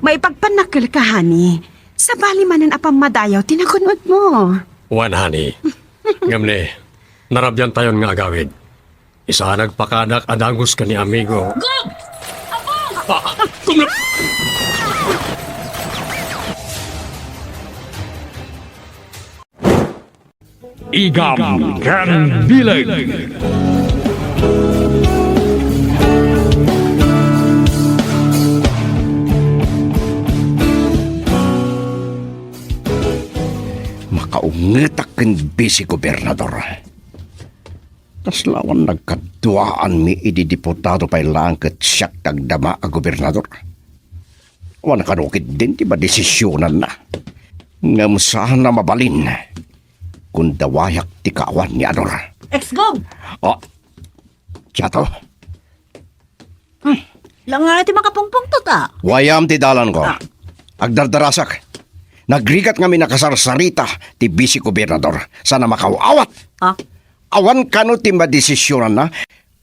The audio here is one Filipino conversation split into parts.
May pagpanakil ka, honey. Sa bali manan apang madayaw, tinakunod mo. Wan, honey. Ngamne, narabyan tayon nga agawid. Isa nagpakanak adangos ka ni amigo. Gob! Igam Kan Bilag. Makaungetak ken bisi gobernador. Kaslawan nagkaduaan mi ididiputado pa'y lang ket siyak tagdama a gobernador. Wan kanukit din ti ba desisyonan na. Ngamsahan na mabalin. Kung dawayak ti kawan ni Ador. Ex-Gob! Oh, Chato, Lang nga iti makapungpungtot wayam ti dalan ko. Agdardarasak. Nagrigat nga mi nakasarsarita ti bisi gobernador. Sana makawawat. Awan kano ti madesisyonan na.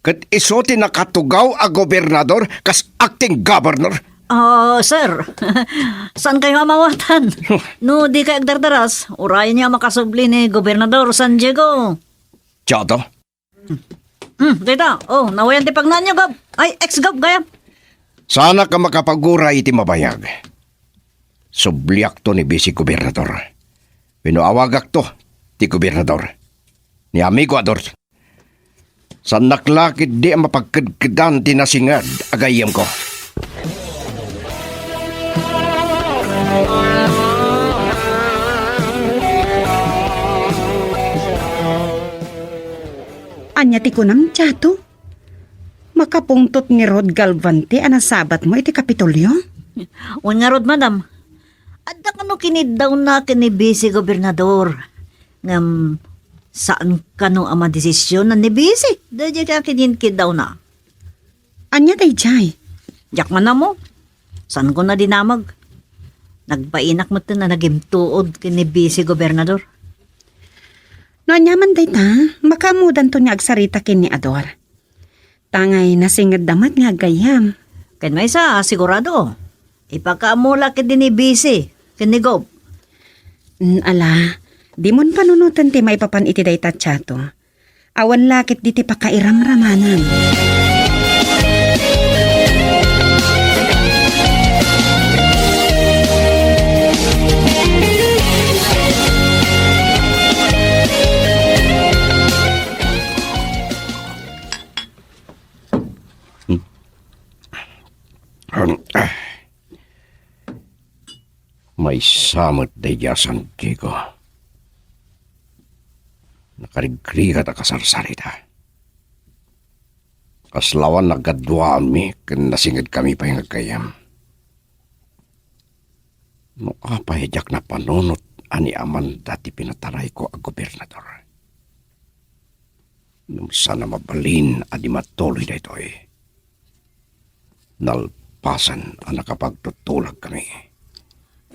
Kat iso ti nakatugaw a gobernador kas acting governor. Sir, saan kayo amawatan? No, di kayo agdardaras, urayan niya makasubli ni Gobernador San Diego. Chato, Dita, nawayan ti pagnan niyo, Gob. Ay, ex-Gob, gaya. sana ka makapagura iti mabayag. Subliak to ni bisi gobernador. Pinuawagak to ti gobernador. Ni amigo Ador. Sa naklakid di mapagkadkadan ti nasingad agayem ko. Anya ti kunam, Chato. Makapungtot ni Rod Galvante anasabat mo iti Kapitolyo? Un nga rod, madam. Adda kano kinidaw na kini Bisi Gobernador. Ngam, saan kano ama desisyon na ni Bisi? Dadya ka kininkidaw na. Anya day jay. Jak man na mo. Saan ko na dinamag? Nagpainak mo na nagimtuod kini Bisi Gobernador. No anyaman day ta, makamudan to niya agsarita kin ni Ador. Tangay nasingad damat nga gayam. Ken may isa, sigurado. Ipakaamula ka din ni Bisi, kini Gob. Ala, di mon panunutan ti may papan iti day ta, Chato. Awan lakit di ti pakairamramanan. May samot day San Diego. Nakarigrigat a kasarsarita. Kaslawan nagadwaan mi ken nasingid kami pa yung agkayam. No apahidyak na panunot ani aman dati pinataray ko ang gobernador. Nung sana mabalin adi matuloy na ito nalpasan ang nakapagtutulak kami.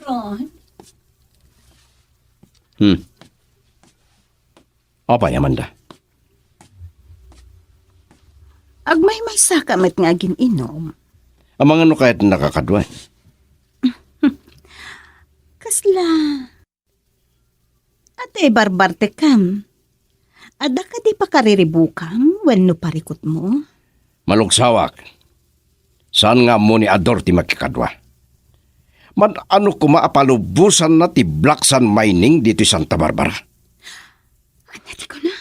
Ron? Apa Amanda? Agmay sakamat nga gininom. Ang mga no kahit nakakadwan. Kasla. Ate barbarte kam. Ada ka di pa kariribukam wenno parikot mo? Malugsawak. Saan nga mo ni Ador ti makikadwa? Man ano kumaapalubusan na ti Black Sun Mining dito sa Santa Barbara? Anati ko na?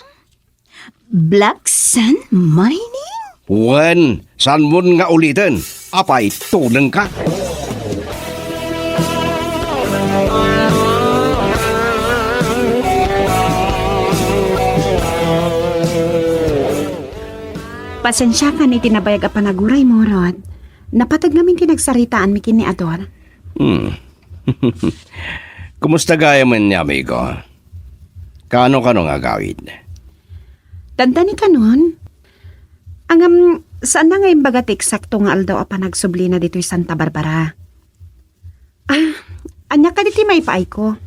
Black Sun Mining? Wen, saan mo nga ulitin? Apay, tuneng ka? Pasensya ka ni tinabayag a panaguray mo, Rod. Napatag namin tinagsaritaan mi kini Ador. Kumusta gaya man niya, amigo? Kano nga gawid? Tanda ni kanon. Angam, saan na ngayon bagat eksakto nga aldaw a panagsubli na dito'y Santa Barbara? Anya ka diti may paay ko.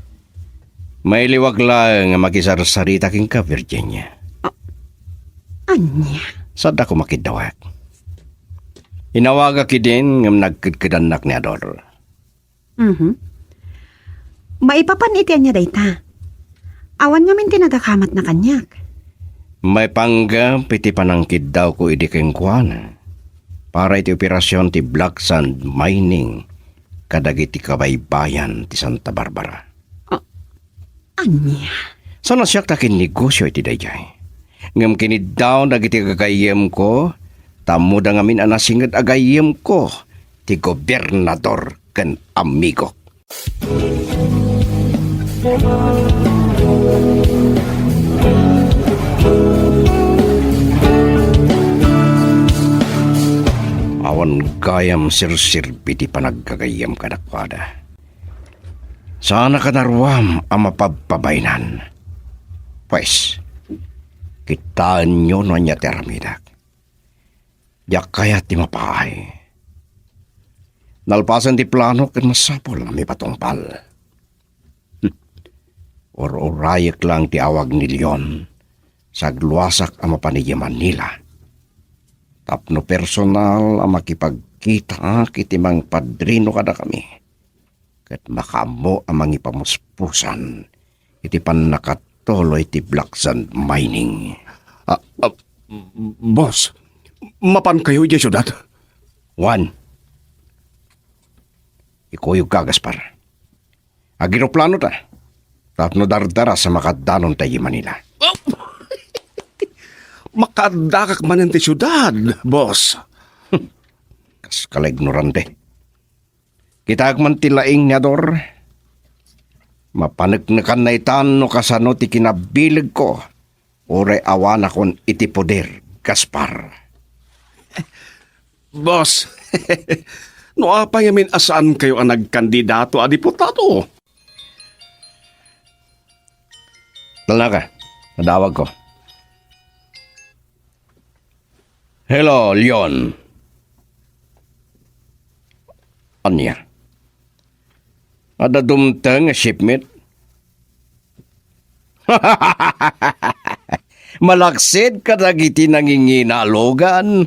May liwag lang nga makisarsarita king ka, Virginia. Anya? Sada ko makidawak. Inawaga ki din ng nagkidkadanak ni Ador. Maipapanitian niya dayta. Awan nga min tinagakamat na kanyak. May panggap iti panangkid daw ko idi keng kuana. Para iti operasyon ti Black Sand Mining kadagiti kabaybayan ti Santa Barbara. Anya? Sana siya takin negosyo iti dayjay. Ngam kinid daw dagiti gagayem ko, tamo da ngamin anasingad agayem ko ti gobernador ken amigo. Awan gayam sirsirbi ti panaggagayam kadakwada. Sana kanarwam ang mapagpabaynan. Pues, kitaan nyo no niya teramidak. Diyak kaya ti mapahay. Nalpasan ti plano ken masapol mi patungpal. Or-orayak lang ti awag ni Leon sa gluwasak ang mapaniyaman nila. Tapno personal ang makipagkita kiti mang padrino kada kami. Kat makamo ang mangipamuspusan iti panakatuloy ti Black Sand Mining. Boss, mapan kayo di syudad? Juan, ikuyog ka, Gaspar. Agiroplano ta. Tapno dardara sa makadanon tayo Manila. Makadakak man ti syudad, boss. Kas ignorante. Kita man tilaing nga dor. Mapanagnakan na itan no kasano ti kinabilig ko. Ore awan akon iti poder, Gaspar. Boss, no apa yamin asaan kayo ang nagkandidato a diputado? Talaga, nadawag ko. Hello, Leon. Anya? Ada dumtang nga shipment? Malaksid ka dagiti nanginginalogan.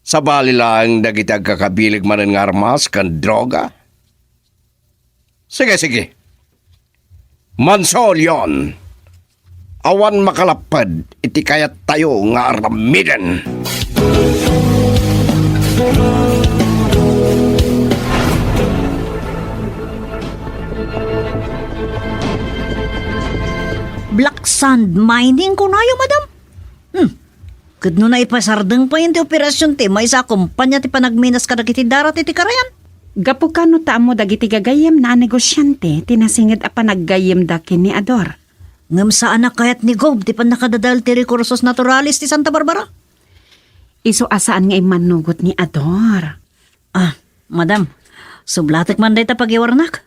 Sa bali lang dagiti agkakabilig manen nga armas kan droga. Sige, sige. Mansol yon. Awan makalapad, iti kayat tayo nga aramidan. Black Sand Mining ko na yung madam. Kadno na ipasardeng pa yung ti operasyon ti may sa kumpanya ti panagminas kadagiti darat iti karayan. Gapo ka no taamo dagiti gagayem na negosyante tinasingid a panaggayem da ken ni Ador. Ngam sa anak kayat ni Gob ti panakadadal ti recursos naturalis ti Santa Barbara. Iso asaan nga imanugot ni Ador. Madam, sublatek man day ta pagiwarnak.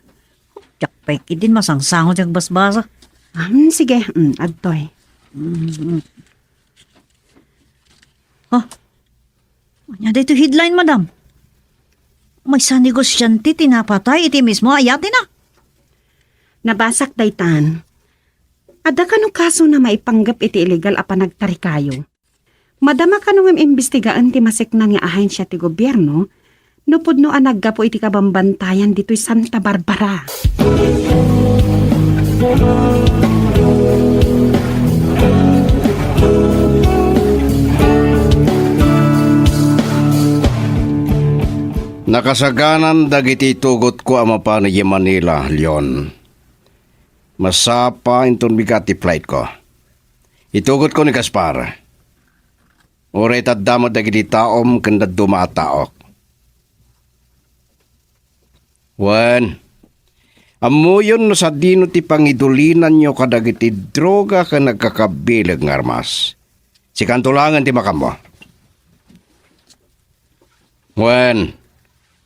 Tsak peki din masangsangot yung basbasa. Sige, Adtoy. Anya dito headline, madam. May sa negosyante tinapatay iti mismo ayati na. Nabasak daytan. Ada kanong kaso na maipanggap iti illegal a panagtarikayo. Madama kanong imbestigaan ti masik na nga ahensya ti gobyerno, no pudno a naggapo iti kabambantayan dito'y Santa Barbara. Nakasaganan dagiti tugot ko ang mapanayi Manila, Leon. Masapa inton bigat ti flight ko. Itugot ko ni Gaspar. Oray tadamot dagiti taom kanda dumataok. Wan, amuyon no sa dino ti pangidulinan nyo kadagiti droga ka nagkakabilag ng armas. Si kantulangan ti makamo. Wan,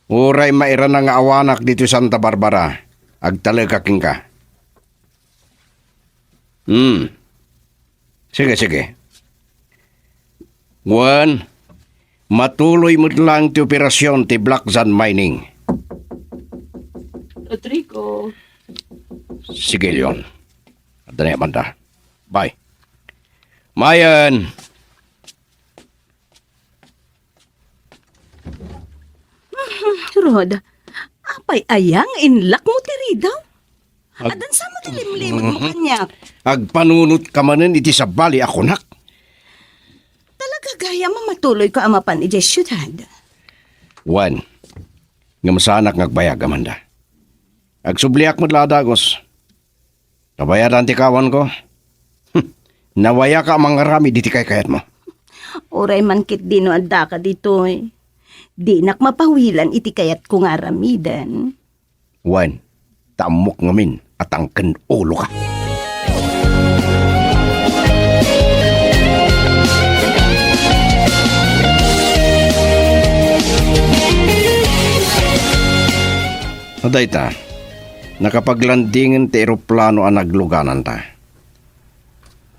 uray maira na nga awanak dito Santa Barbara. Agtalagaking ka. Sige, sige. Wan, matuloy mo lang ti operasyon ti Black Sand Mining. Rodrigo. Sige, Leon. At na Amanda. Bye. Mayan! Rod, apa Apay ayang inlak mo tiri daw. Adan sa mo tilimlimot mo kanyak. Agpanunot ka manen iti sa bali ako nak. Talaga gaya mo matuloy ka amapan iti syudad. Wan, nga masanak ngagbayag amanda. Agsubliak mo ladagos. Nabayaran ti kawan ko. Nawaya ka mangarami di ti kay kayat mo. Oray man kit dino adda ka dito eh. Di nak mapawilan iti kayat kong aramidan. Wan, tamok ngamin at ang ulo ka. Aday ta, nakapaglandingin ti eroplano ang nagluganan ta.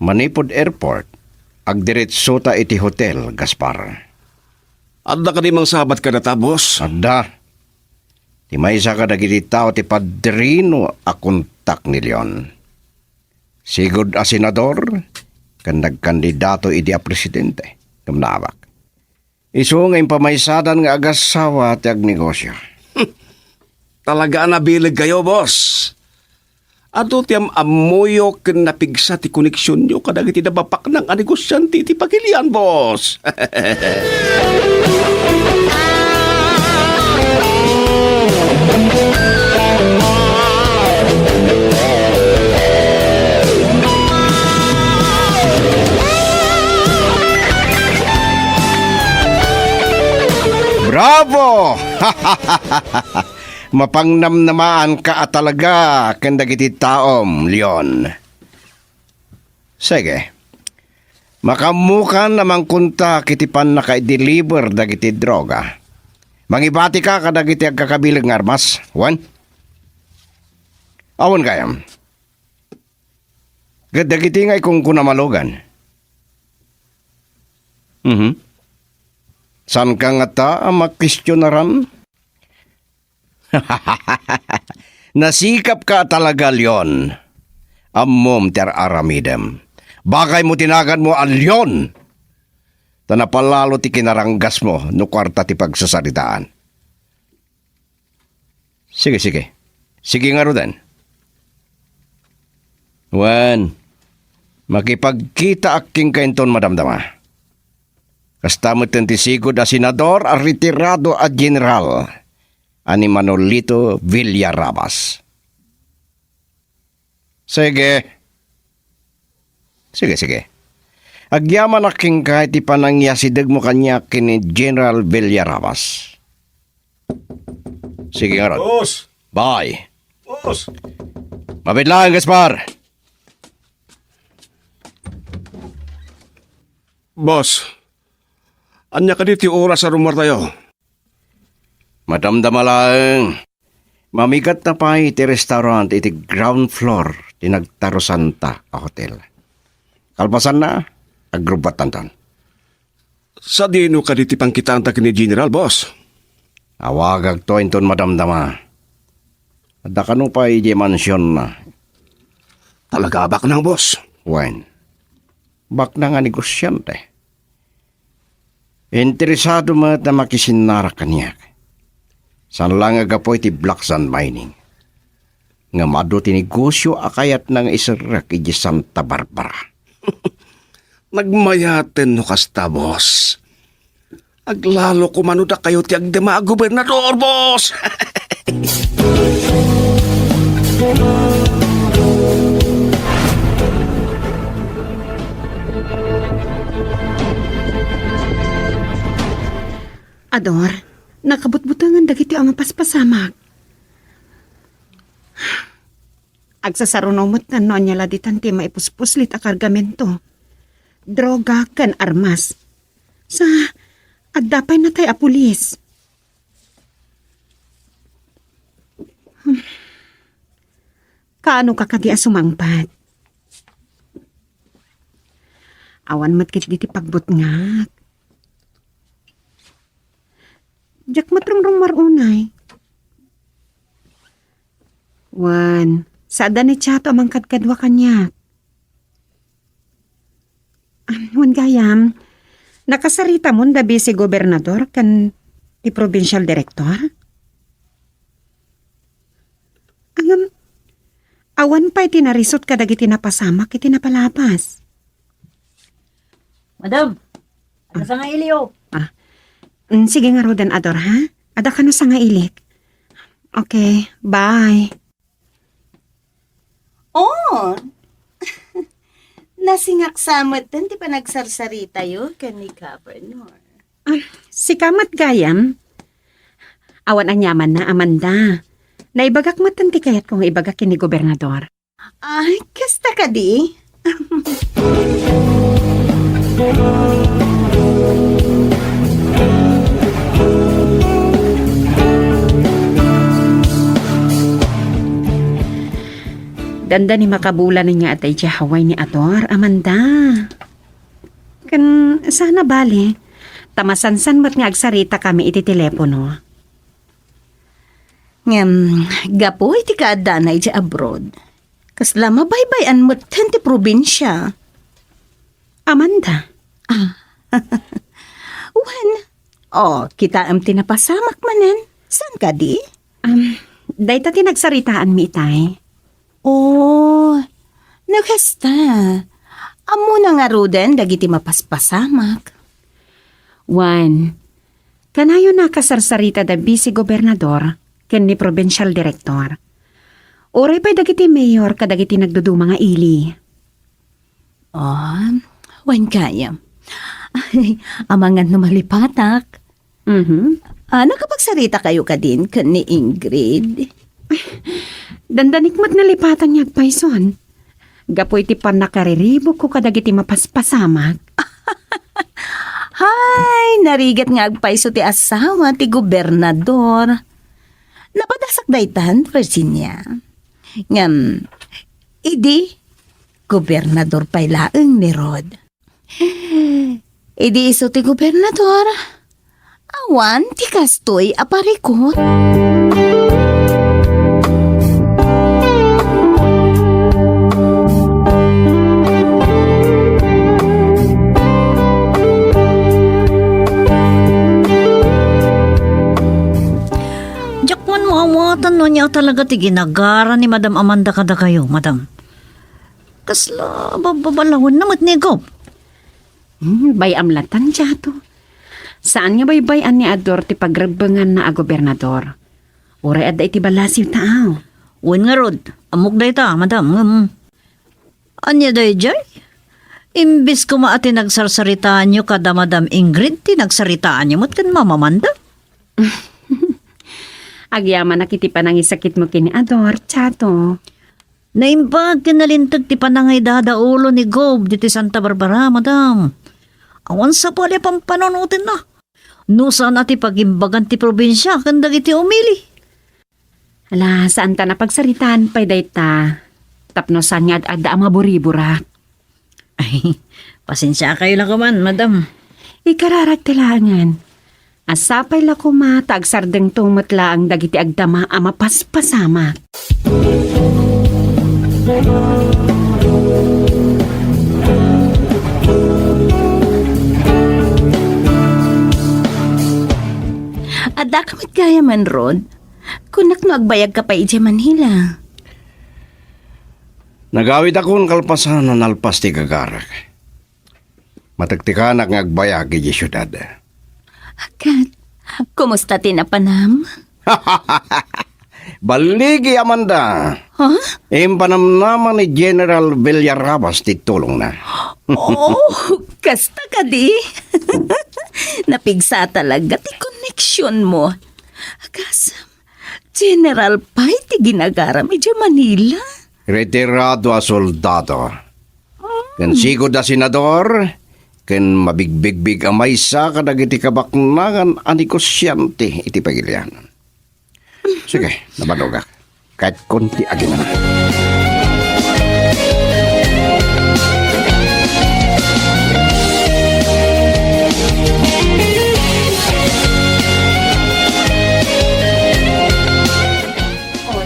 Manipod Airport, agdiretso ta iti hotel, Gaspar. Adda ka di mang sabat ka na ta, boss. Adda, ti maysa ka dagiti tao ti padrino a kontak ni Leon. Sigod a senador, kan nagkandidato iti a presidente, kamnawak. Isu nga impamaisadan nga agasawa ti agnegosyo. Talaga nabilig kayo, boss. Ato tiyam amuyo ken napigsa ti koneksyon nyo kadag iti nabapak ng anegosyanti ti pagilian, boss. Bravo! Mapangnamnamaan ka at talaga kandagiti taom, Leon. Sige. Makamukan namang kunta kiti pan naka-deliver dagiti droga. Mangibati ka kadagiti agkakabilag nga armas, Juan? Awan kayam. Gadagiti nga ikong kunamalogan. San ka nga ta ang makistyonaran? Nasikap ka talaga, Leon. Ammom ter aramidem. Bagay mo tinagan mo ang Leon. Tanapalalo ti kinaranggas mo no kwarta ti pagsasaritaan. Sige. Sige nga rodan. Wan, makipagkita aking kainton madamdama. Kastamot ti sigod a senador a retirado a general. Ani Manolito Villarabas. Sige. Agyaman aking kahit ipanangyasidag mo kanya kini General Villarabas. Sige nga ron. Boss! Bye. Boss! Mabitlaan, Gaspar. Boss, anya ka diti oras sa rumor tayo? Madamdama lang. Mamigat na pa iti restaurant iti ground floor ti Nagtaro Santa a hotel. Kalpasan na, agrubatan tan. Sa dino ka diti pangkitaan ta kini General, boss? Awagag to inton madamdama. Adda kanu pa iti mansyon na. Talaga bak nang, boss? Wen, bak na nga negosyante. Interesado mo na makisinara kaniyak. San lang agapoy ti Black Sand Mining. Nga mado ti negosyo akayat ng isarak iti Santa Barbara. Nagmayaten no kasta, boss. Aglalo kumano da kayo ti agdema gobernador, boss! Ador, nakabutbutangan dagiti ang mapaspasamak. Agsasarunomot na noon niya laditan ti maipuspuslit a kargamento. Droga kan armas. Sa agdapay na tayo a pulis. Kaano kakadi a sumangpat? Awan matkit diti pagbutngak. Jak matrungrong marunay. Wan, saada ni Chato amang kadkadwa kanya. Wan gayam, nakasarita mo dabi si gobernador kan ti provincial director? Awan pa iti narisot kadag iti napasamak iti napalapas. Madam, ano sa nga iliw? Sige nga Rodan Ador ha? Ada ka no sa nga ilik. Okay, bye. Oh! Nasingak samot din, di pa nagsarsarita yun ni Governor. Si Kamat Gayam, awan ang yaman na Amanda. Naibagak matanti kayat kung ibagak kini gobernador. Ay, kasta ka di? Danda ni makabulan niya at ay Haway ni Ador, Amanda. Kan sana bali, tamasansan mo't nga agsarita kami iti telepono. Gapo, iti kaada na iti abroad. Kasla mabaybayan mo't ti probinsya. Amanda, Wan, kita am tinapasamak manen. San ka di? day ta tinagsaritaan mi itay. Nagkasta. Amo na nga Roden, dagiti mapaspasamak. One, kanayo na kasarsarita da bisi gobernador ken ni provincial director. Oray pa'y dagiti mayor kadagiti nagdudumang nga ili. Wan kaya. Ay, amangan no malipatak. Nakapagsarita kayo ka din kan ni Ingrid. Dandanikmat na lipatan niya agpayson. Gapoy ti pan nakariribo ko kadagiti mapaspasamak. Hay, narigat nga agpaiso ti asawa ti gobernador. Napadasak daytan, Virginia. Ngam, idi, gobernador pa'y laeng ni Rod. Idi iso ti gobernador. Awan, ti kastoy aparikot. Jakman mo amatan no niya talaga ti ginagara ni Madam Amanda kada kayo, Madam. Kasla, babalawan namat ni Gob. Bay amlatan siya to. Saan nga baybayan ni Ador ti pagrebengan na a gobernador? Uray adda iti balasiw taaw. Uwan nga Rod, amok day ta, Madam. Anya day jay? Imbis ko maati nagsarsaritaan nyo kada Madam Ingrid, tinagsaritaan nyo mo't kan Mama Amanda. Agyaman nakiti pa nang isakit mo kini Ador, chato. Naimbag kinalintag ti panangay dadaulo ni Gob diti Santa Barbara, Madam. Awan sa pali pampanunutin na. Nusan ati pagimbagan ti probinsya kandag iti umili. Ala, saan ta napagsaritaan pa'y dayta? Tapnosan nga adda ang maburibura. Ay, pasensya kayo lang kaman, Madam. Ikararak tilangan. Asapay la kuma, tagsardeng tumutla ang dagiti agdama ama paspasama. Ada kamit kaya man, Rod. Kunak no agbayag ka pa iti Manila. Nagawid akong kalpasan na nalpas ti gagarak. Matagtikanak nga agbayag iti syudad. Kat, kumusta tinapanam? Baligi, Amanda. Huh? Impanam naman ni General Villarabas ti tulong na. Kasta ka di. Napigsa talaga ti koneksyon mo. Agasam, General Pai ti ginagara medyo Manila. Retirado a soldado. Kan sigod a senador, kan mabigbigbig ang maysa kadagiti kabaknangan ani kosyante iti pagilian. Sige, nabanogak. Kahit konti agin na.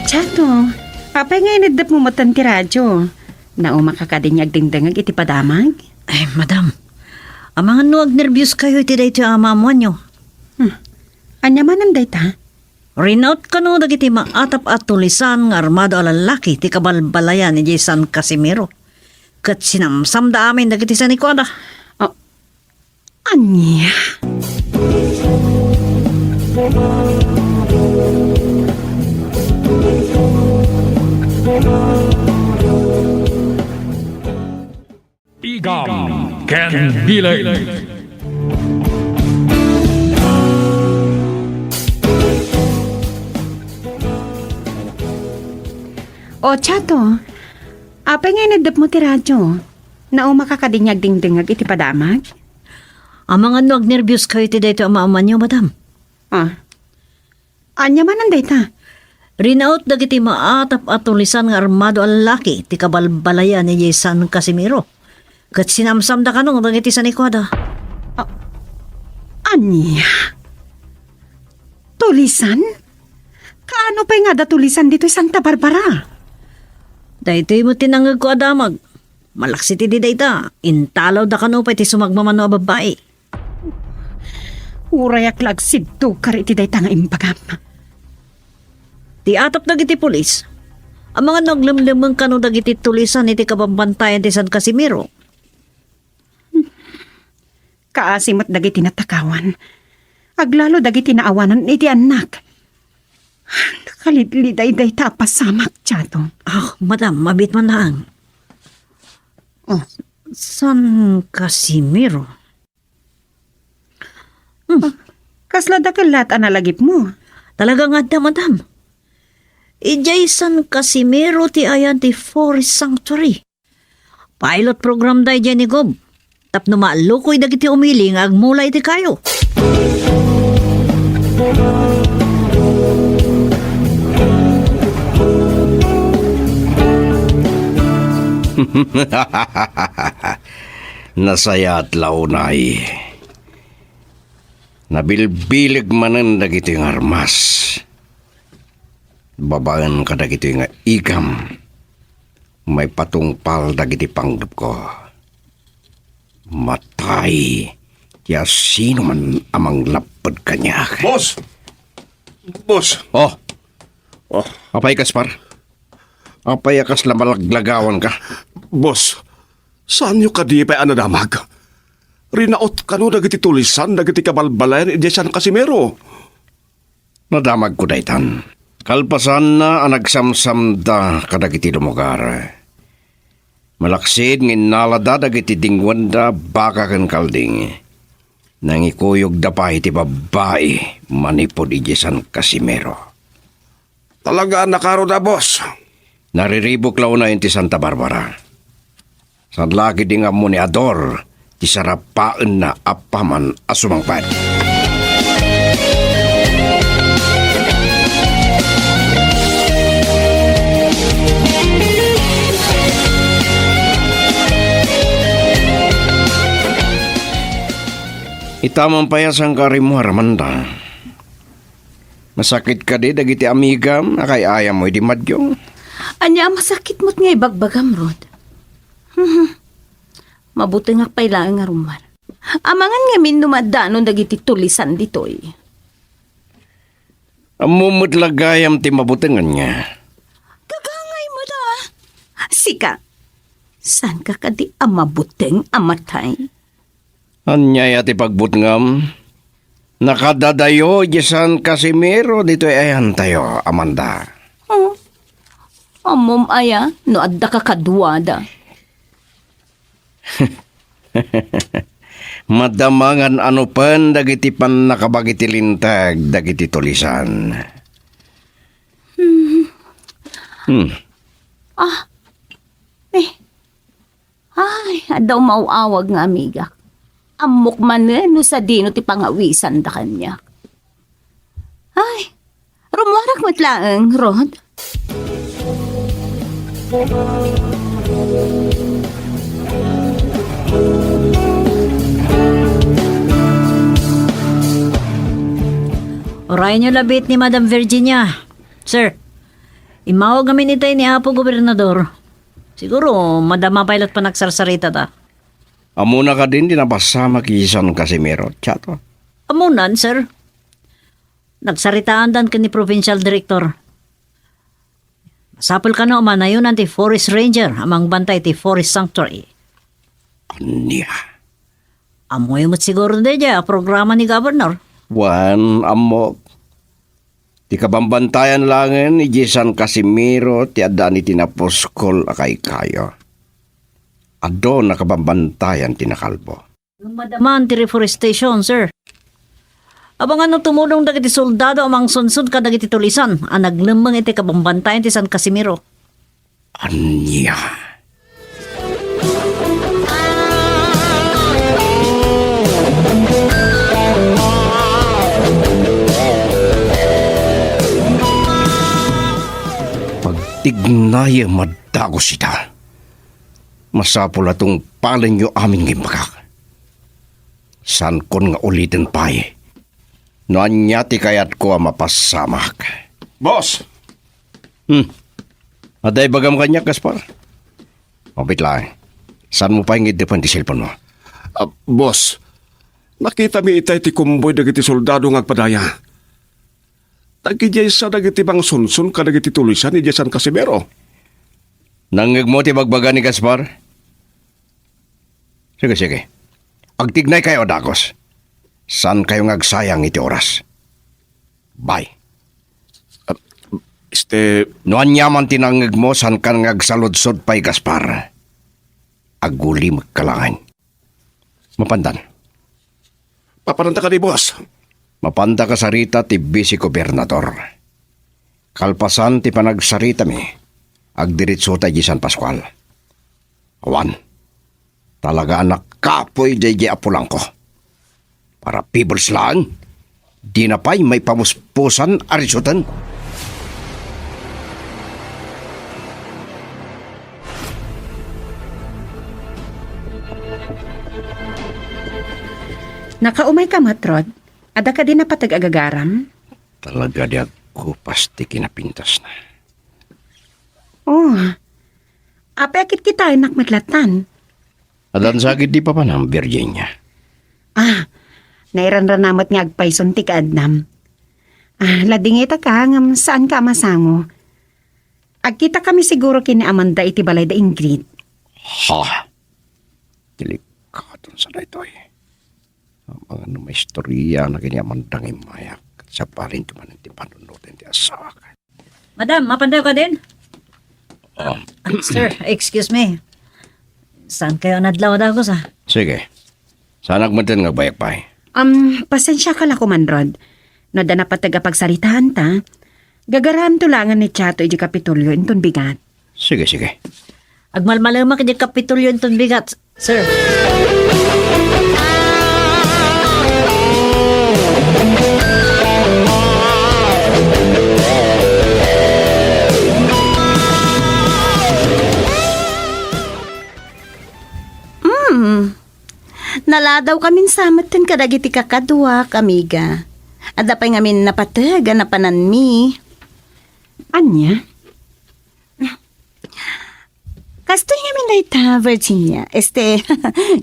Chato, apay nga inadap mo matan ti radyo. Na umakakadinyag dingdangag iti padamag. Ay, Madam. Amangan no ag nervyos kayo iti day ti ama mo nyo. Anya man ang dayta? Rinaut kano dagiti maatap at tulisan nga armado a lalaki ti kabalbalayan ni San Casimiro. Kat sinamsam da amin dagiti sa Nicoda. Anya? Igam Ken Bilay. O, Chato, apay nga nadap mo ti radyo. Na makakadinyag dingdingag iti padamag? Ang mga nervyos kayo ti dayto ama-ama niyo, madam. Anya man ang data? Rinaut dagiti maatap at tulisan nga armado a lalaki ti kabalbalayan ni San Casimiro. Kat sinamsam da kanong dagiti sa Nicoda. Anya? Tulisan? Kaano pa'y nga da tulisan dito sa Santa Barbara? Daytoy mo tinangag ko adamag. Malaksi ti di dayta. Intalaw da kano pa iti sumagmamano a babae. Urayak lagsid to kariti dayta nga impagam. Ti atap dagiti pulis. Ang mga naglamlamang kano dagiti tulisan iti kabambantayan ti San Casimiro. Kaasimot dagiti natakawan. Aglalo dagiti naawanan iti anak. Nakalidliday dayta pasamak, Chato. Madam, mabit man lang. San Casimiro? Kasla da kalat analagip mo. Talaga nga da, madam. Ijay San Casimiro ti ayan ti Forest Sanctuary. Pilot program day dyan ni Gob. Tapno maalukoy dagiti umiling agmulay ti kayo. Nasaya at launay. Nabilbilig manan dagito yung armas. Babaan ka dagito yung igam. May patungpal dagiti panggap ko. Matay. Kaya sino man amang lapad kanya. Boss! Boss! Oh, Oh, apay Kaspar. Apay akas lamaglagawan ka. boss, saan nyo kadi pa anadamag? Rinaot kano dagiti tulisan dagiti kabalbalayan iti San Casimiro. Nadamag ko daytan. Kalpasan na ang nagsamsam da kadagiti lugar. Malaksid ngin nalada dagiti dingwanda baka kan kalding. Nangikuyog da pa iti babae manipod iti San Casimiro. Talaga nakaro da, boss. Nariribok lao na ti Santa Barbara. San lagi di nga mo ni Ador, ti sarapaan na apaman asumangpad. Itamang payasang karimu haramanda. Masakit ka di dagiti amigam, akay ayam mo di madyong. Anya, masakit mo't nga ibagbagam, Rod. Mabuti nga pailangan nga rumar. Amangan nga min numadano dagiti tulisan ditoy. Amumutlagayam ti mabutingan niya. Kagangay mo da. Sika, saan ka kadi amabuteng amatay? Anyay ati pagbutngam. Nakadadayo di San Casimiro dito ayan tayo, Amanda. Oh, amom aya, no adda ka kadwada. Madamangan ano pan dagiti pan nakabagiti lintag dagiti tulisan. Ay, adaw mauawag nga amiga. Amok man no sa dino ti pangawisan da kanya. Ay, rumwarak matlaang, Rod. Oray nyo labit ni Madam Virginia. Sir, imawag kami nitay ni Apo Gobernador. Siguro, madama pilot pa nagsarsarita ta. Amuna ka din dinapasama ki San Casimiro, Chato. Amunan, sir. Nagsaritaan dan ka ni Provincial Director. Masapol ka no, manayon ti Forest Ranger, amang bantay ti Forest Sanctuary. Anya. Amoy mo't siguro din programa ni Governor. Wan, amok. Ti kabambantayan langen ni Jason Casimiro ti adda ni tinaposkol akay kayo. Ado nakabambantayan tinakalbo. Madaman ti reforestation, sir. Abang ano tumulong dagiti soldado amang sunsod ka dagiti tulisan, ang naglemang iti kabambantayan ti San Casimiro. Anya. Pagtignaya madago sita. Masapul atong palen nyo amin gimbakak. San kon nga ulitin pa'y. Noan niya ti kayat ko mapasamak. Boss! Aday bagam kanya, Gaspar. Mabit lang. Saan mo pa ingid depan ti cellphone mo? Boss, nakita mi itay ti kumboy dagiti soldado ngagpadaya. Tagijay sa dagiti bang sunsun ka dagiti tulisan ni San Casimiro. Nangig mo ti bagbaga ni Gaspar? Sige, sige. Agtignay kayo, Dagos. San kayo ngagsayang iti oras? Bye. Noan yaman tinangig mo san ka ngagsaludsod pa'y Gaspar. Aguli magkalangan. Mapandan. Paparanta ka ni boss. Mapanda ka sarita ti Vice Gobernador. Kalpasan ti panagsarita mi. Agdiritso tayo San Pascual. Awan. Talaga anak kapoy jay apulang ko. Para peoples lang, di na pa'y may pamuspusan arisutan. Nakaumay ka, Matrod. Ada ka din na patag-agagaram? Talaga di ako pasti kinapintas na. Oh, apekit kita anak matlatan. Adan sagit di pa pa ng Virginia. Nairanranamat nga agpayson ti kaadnam. Ladingita ka ngam saan ka masango. Agkita kami siguro kini Amanda iti balay da Ingrid. Ha? Delikadon sa na ito eh. Ang mga may istorya na kanyamandang imayak sa parin tuman ti panunutin ti asawa ka. Madam, mapandaw ka din? Sir, excuse me. Saan kayo nadlaw daw ko sa? Sige. Sana agmantin nga bayak pa eh. Pasensya ka lang kumanrod. No da na patagapagsaritahan ta. Gagarahan tulangan ni Chato iti Kapitulyo inton bigat. Sige, sige. Agmalmalama ka di Kapitulyo inton bigat, sir. Naladaw kamin samatan kadagiti kakadwa, amiga. Ada pa ngamin napataga na pananmi. Anya? Kastoy ngamin dayta, Virginia.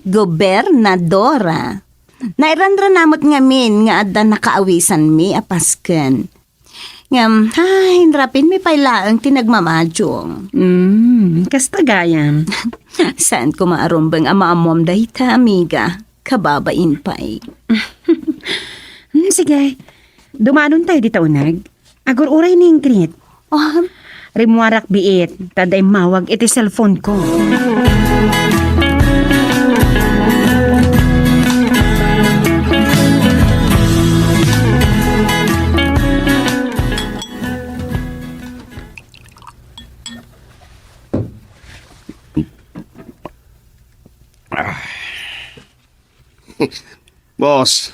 Gobernadora. Nairanranamot ngamin nga ada nakaawisan mi apasken. Ngam, hinrapin mi pailaang tinagmamadyong. Kastagayan. Saan ko maarumbang amaamom dayta, amiga? Kababain pa'y. Sige, dumanon tayo di taunag. Agor uray ni Ingrid. Oh, Rimuarak biit, taday mawag iti cellphone ko. Boss,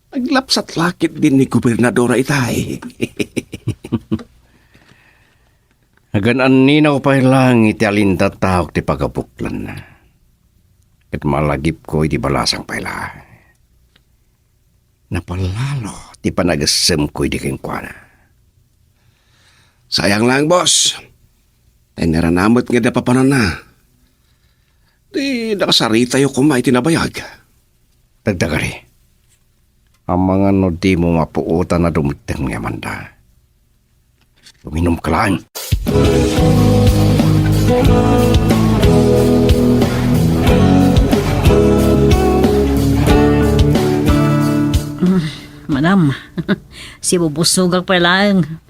aglapsat lakit din ni Gobernadora itay. Aganan ninaw pa lang iti alinta tawag ti pagabuklan na. Kat malagip ko iti balasang paila. Napalalo ti panagasem ko iti kengkwana. Sayang lang, boss. Ay naranamot nga da papanan na. Di nakasarita yung kumay tinabayag. Dagdagari. Ang mga no di mo mapuutan na dumiteng ni Amanda. Uminom ka lang. Madam, si bubusugag pa lang.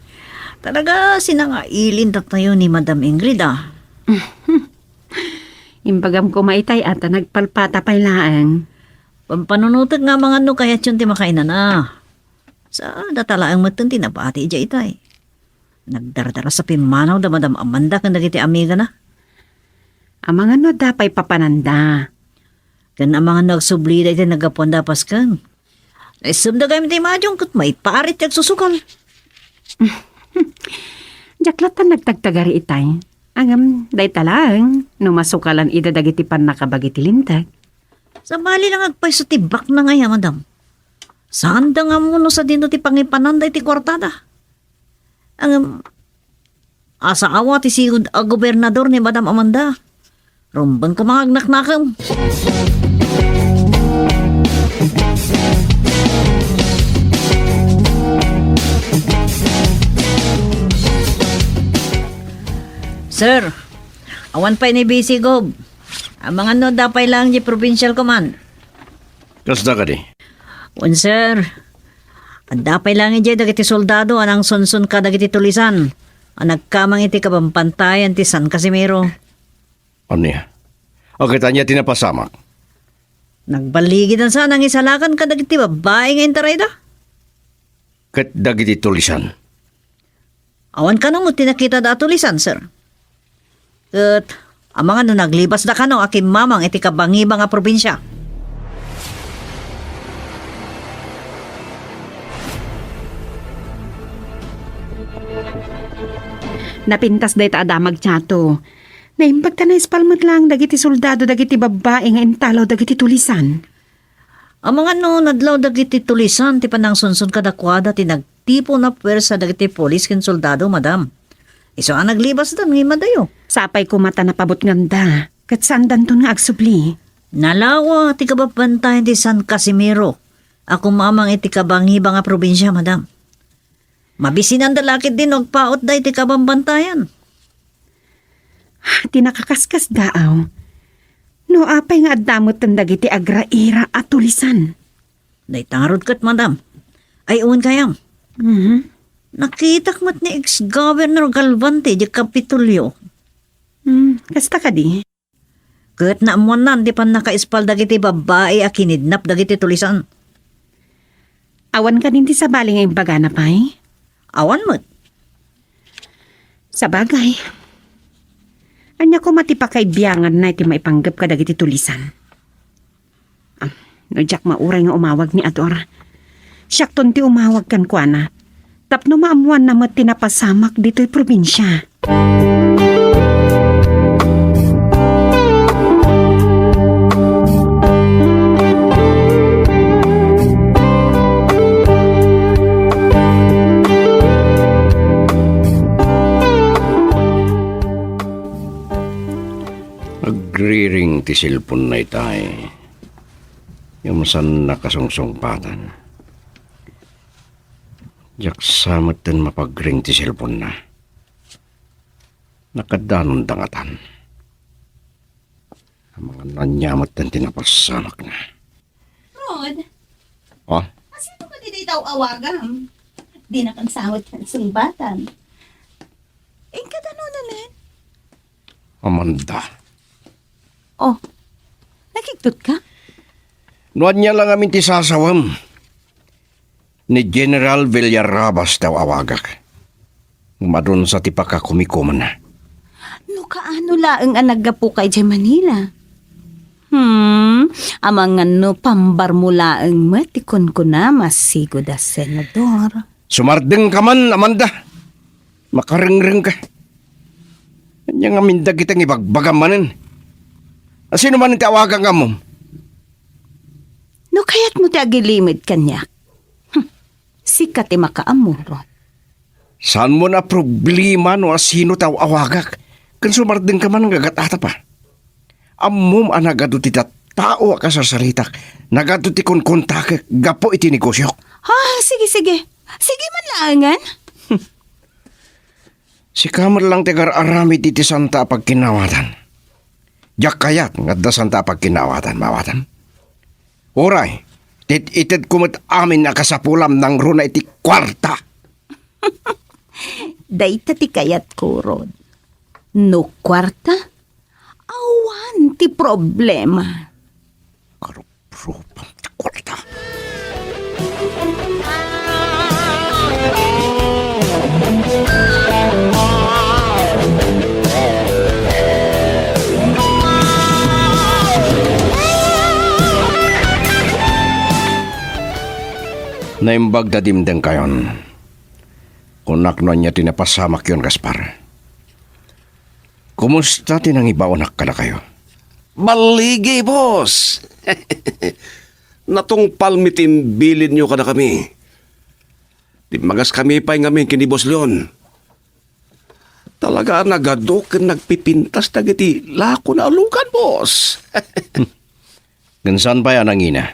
Talaga sinangailin tayo ni Madam Ingrid ah. Imbagam ko maitay at nagpalpata pa laang. Pampanunutag nga mga no kaya yun ti makainan na. Sa datalaang matang tinapati dya itay. Nagdardara sa pimanaw da Madam Amanda kang nagiti amiga na. Ang mga no dapay papananda. Kan ang mga nagsublida iti nagaponda pas kang. Naisumda kami ti madyong kat may parit kag susukal. Jaklatan nagtagtagari itay. Angam, day talang, no masukalan idadagiti pan nakabagiti lintag. Sa bali lang agpay sa tibak na nga Madam. Saan da nga mo no sa dino ti pangipananda iti kwartada? Ang asa awa ti sigud a gobernador ni Madam Amanda. Rumbang ka mga agnaknakam. Sir, awan pa ni BC Gob. Ang mga no dapay lang di provincial command. Kasda ka di? Wan sir, ang dapay lang iti dagiti soldado anang sonson ka dagiti tulisan. Ang nagkamang iti kabampantayan ti San Casimiro. Ano niya? O kita niya tinapasamak. Nagbaligid ang sanang isalakan ka dagiti babae nga intaray da. Kat dagiti tulisan. Awan ka nang mo tinakita da tulisan, sir. Kat, ang mga no naglibas da ka no akim mamang iti kabangiba nga probinsya. Napintas day ta adamag tiyato. Naimbag ta na ispalmat lang dagiti soldado dagiti babae nga intalaw dagiti tulisan. Ang mga no nadlaw dagiti tulisan ti panang sunsun kadakwada ti nagtipo na pwersa dagiti polis ken soldado, madam. Iso ang naglibas da ng madayo. Sapay ko mata na pabot nganda. Kat saan danton nga agsubli. Nalawa ti kababantayan ti San Casimiro. Ako mamang iti kabangiba nga probinsya, madam. Mabisinan dalakit din og paot da iti kabambantayan. Tinakakaskas daaw. No apay nga addamot tan dagiti agraira at tulisan. Day tarod kat, madam. Ay uwan kayam. Mhm. Nakitak mat ni ex-governor Galvante di Kapitulyo. Kasta ka di? Kat na amuanan di pan nakaispal dagiti babae a kinidnap dagiti tulisan. Awan ka din ti sa bali nga imbaga na pay? Awan mat. Sa bagay. Anya ko matipakaibiyangan na iti maipanggap ka dagiti tulisan. No jak mauray nga umawag ni Ador. Siyak ton ti umawag kan kwa na. Tapno maamuan na mat tinapasamak dito'y probinsya. Nagriring ti silpon na itay. Yung saan nakasungsungpatan. Jak samat din mapagring ti silpon na. Nakadanon dangatan. Ang mga nanyamat din tinapasamak na. Rod, Oh, asino ka di daw awagam? Di na kang sawat ng sumbatan. Ka na rin. Amanda. Oh, nakiktot ka? Nuan niya lang amin ti sasawam. Ni General Villarrabas daw awagak. Madun sa tipaka kumikuman na. No kaano laeng ang naggapo kay Jay Manila? Amang ano pambar mo laeng matikon ko na masigo da senador. Sumardeng ka man, Amanda. Makaringring ka. Kanya nga mindag kitang ibagbagam manin. Sino man ang tawagan ka mo? No kaya't mo ti agilimid kanya. Sikat ti makaamuro. Saan mo na problema no sino taw awagak? Kan sumardeng ka man ang gagatata pa. Amom anagado ti tao ka sa salita. Nagatutikon kontak gapo iti negosyo. Sige, sige. Sige man laangan. Si kamar lang tigar aramid iti santa pagkinawatan. Diyak kayat nga da santa pagkinawatan mawatan. Oray, ited kumot amin na kasapulam ng runa iti kwarta. Dayta ti kayat ko, Rod. No kwarta? Awan ti problema. Karupang ti kwarta. Naimbag da dimdeng kayon. Kunak no niya tinapasamak yun, Gaspar. Kumusta tinangibaonak ka na kayo? Maligi, boss. Natong palmitin bilin nyo kada kami. Di magas kami pa'y ngamin kini Boss Leon. Talaga nagadok nagpipintas na giti lako na alukan, boss. Gansan pa yan ang ina?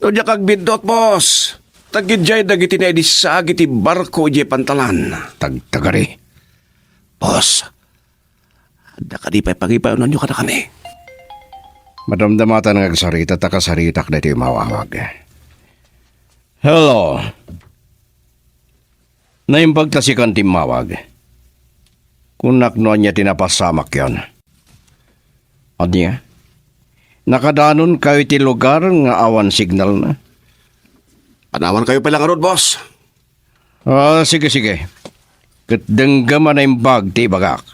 No diya kag bidot, boss. Tagidjay dagiti na edisa giti barko di pantalan. Tagtagari. Boss, ada ka di pa'y pagipayonan nyo kada kami. Madamdamatan ng agsarita takasaritak na ito mawawag. Hello. Naimbag ta si kantim mawag. Kunak no niya tinapasamak yon. Adya, nakadanon kayo iti lugar nga awan signal na. Anawan kayo pala nga rod, boss. Sige. Katdenggaman na imbag ti bagak.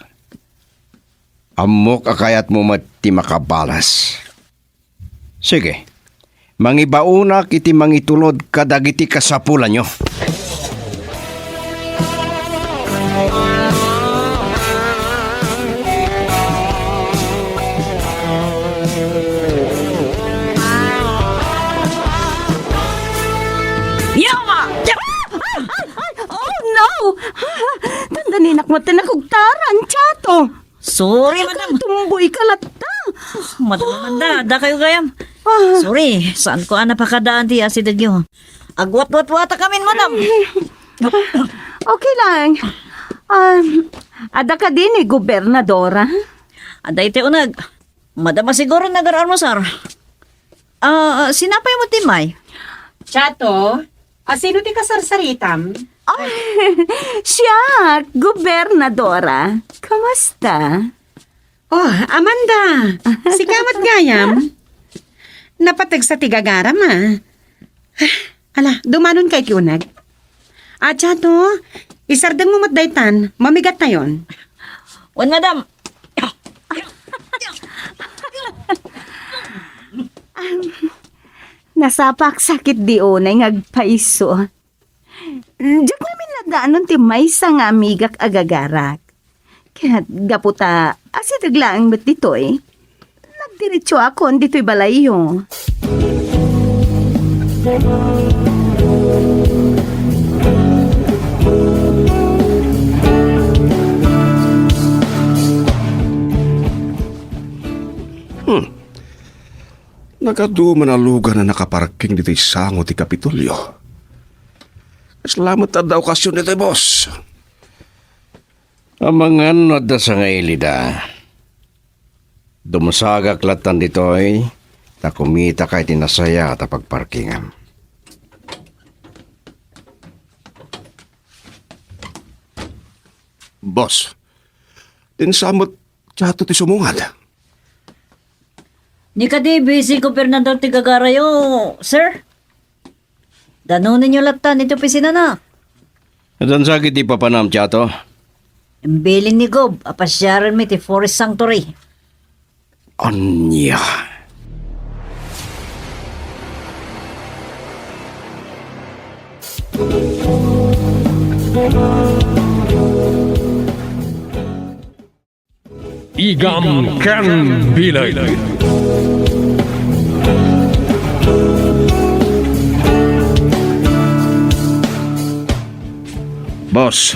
Amok akayat mo mati makabalas. Sige, mangibaunak iti mangitulod kadagiti kasapulan nyo. Yawa! Oh, no! Tandanin ako tinakugtaran, chato. Sorry, madam. Tumboy kalata. Madam, manda. Da kayo gayam. Sorry, saan ko napakadaan ti asid agyo. Agwat-wat-wata kami, madam. Okay lang. Ada ka din gobernadora. Ada iti unag. Madam, siguro nag-almusar. Sinapay mo timay. Chato, sino ti kasarsaritam? Siya, gobernadora. Kamusta? Oh, Amanda, si Kamat Gayam. Napatag sa tigagaram Ala, dumanon kay kiunag. Chato, isardang mo matdaytan, mamigat na yon. Wan, madam. Nasapak sakit di unay ngagpaiso. Diyak namin nadaanon ti may nga amigak agagarak. Kaya gaputa, asidaglaang ba't dito Nagdiretso ako dito'y balayo. Nagaduman na lugar na nakaparking dito isango ti Kapitolyo. Salamat at okasyon nito, boss. Amangan no da sa ngailida. Dumusagak latan dito takumita kay tinasaya at pagparkingan. Boss, dinsamot chato ti sumungad. Ni ka di busy gobernador ti Gagarayo, sir. Danunin niyo latan ito pisina na. Dan sakit di papanam, Chato. Imbilin ni Gob, apasyaran mi ti Forest Sanctuary. Anya. Igam Kan Bilag. Boss,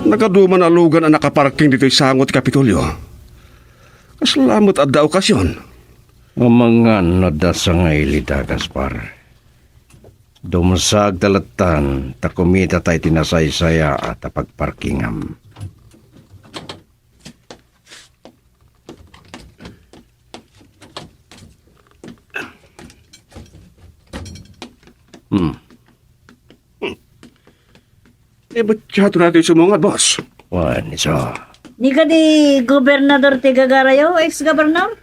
nagaduman na lugan ang nakaparking dito isangot Kapitolyo. Kasalamat at da okasyon. Amangan na da sa ngaylida, Gaspar. Dumasag talatan, takumita tayo tinasaysaya at pagparkingam. Ba't siyato natin sumungad, boss? Wan, iso. Ni ka di Gobernador Tigagarayo, ex-governor?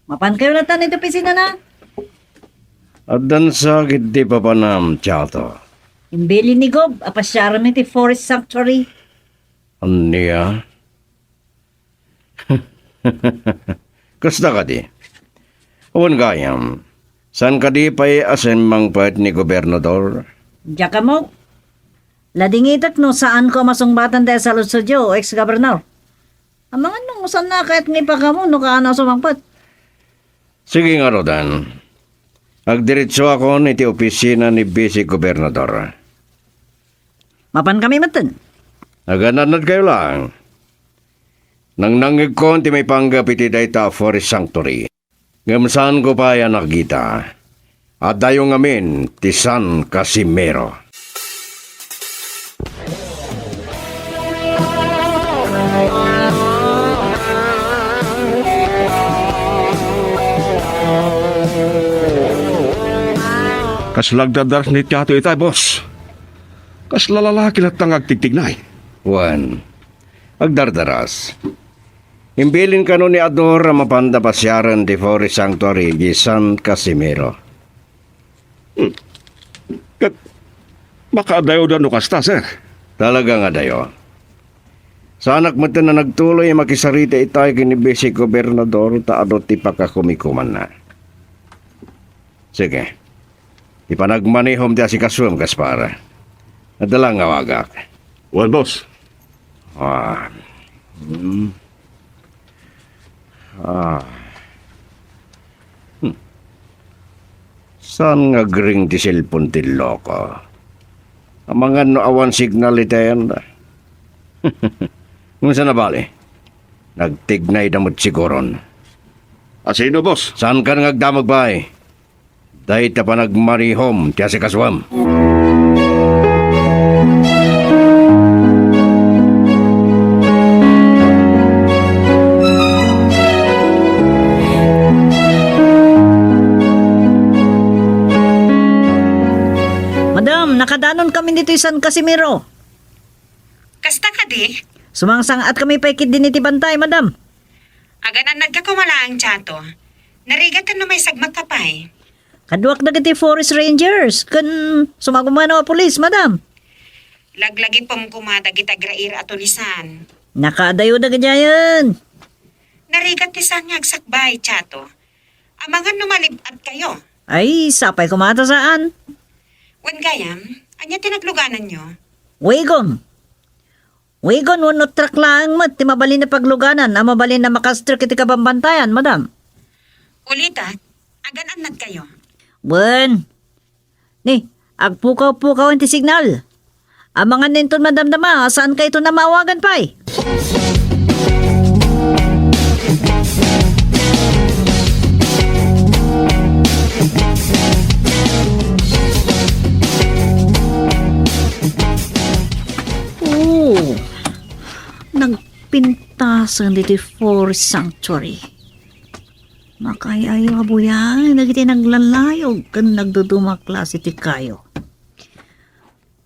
Mapan kayo na tan ito pisina na. At dan sa giti pa panam, tiyato. Imbeli ni Gob, apasyarami ti Forest Sanctuary. Aniya? Kasta ka di? Awan gayam, saan ka di pa'y asen mang pait ni Gobernador? Diya ka mo. Ladingitak no saan ko masungbatan dahil sa Lusodyo, ex-governor. Ang mga nung saan na kahit ng ipaka mo, no kaano sumangpat. Sige nga, Rodan. Agdiretso ako niti opisina ni Vice Gobernador. Mapan kami matan. Nagananad kayo lang. Nang nangig ko ti may panggap iti dayta Forest Sanctuary. Ngamsaan ko pa yan nakita. At dayong amin ti San Casimiro. Kas lagdadars ni tiyato itay, boss. Kas lalalaki latang agtigtignay. Juan, agdardaras. Imbilin ka no ni Ador ang mapanda pasyaran di Forest Sanctuary di San Casimiro. Kat, makaadayo da no kasta, sir. Talaga nga dayo. Sa anak mo na nagtuloy makisarita itay kini Vice Gobernador ta adot ti pakakumikuman na. Sige. Ipanagmanihom ti si Kaswam, Gaspar. Nadala nga wagak. Well, boss. Ah. Ah. Saan nga gring ti cellphone ti loko? Ang mga no awan signal itayan da. Nung saan na bali? Nagtignay damot siguron. Asino, boss? Saan ka nagdamag ba eh? Dahil ta pa nagmarihom tiya si Kaswam. Madam, nakadanon kami dito sa San Casimiro. Kasta ka di? Sumangsangat kami paikit din iti bantay, madam. Aganan nagkakumala ang tiyato. Narigat ka na may sagmag kapay. Kaduak na iti Forest Rangers. Kan sumagumano a pulis, madam. Laglagi pong kumada kita grair at tulisan. Nakadayo na ganyan. Narigat ti sang agsakbay, tiyato. Amangan numalibad kayo. Ay, sapay kumata saan? Wan gayam, anya tinagluganan nyo? Wigon. Wigon, wano truck lang mat. Ti mabalin na pagluganan. Ang mabalin na makastrik iti kabambantayan, madam. Ulitat, agan-anad kayo. Buen. Ni, agpukaw-pukaw ang ti signal. Ang mga ninton madamdama, saan kayo ito na mawagan pa eh? Oh, nagpintasan dito Forest Sanctuary. Makayayo abuyan, nagiti naglalayog kan nagduduma klase ti kayo.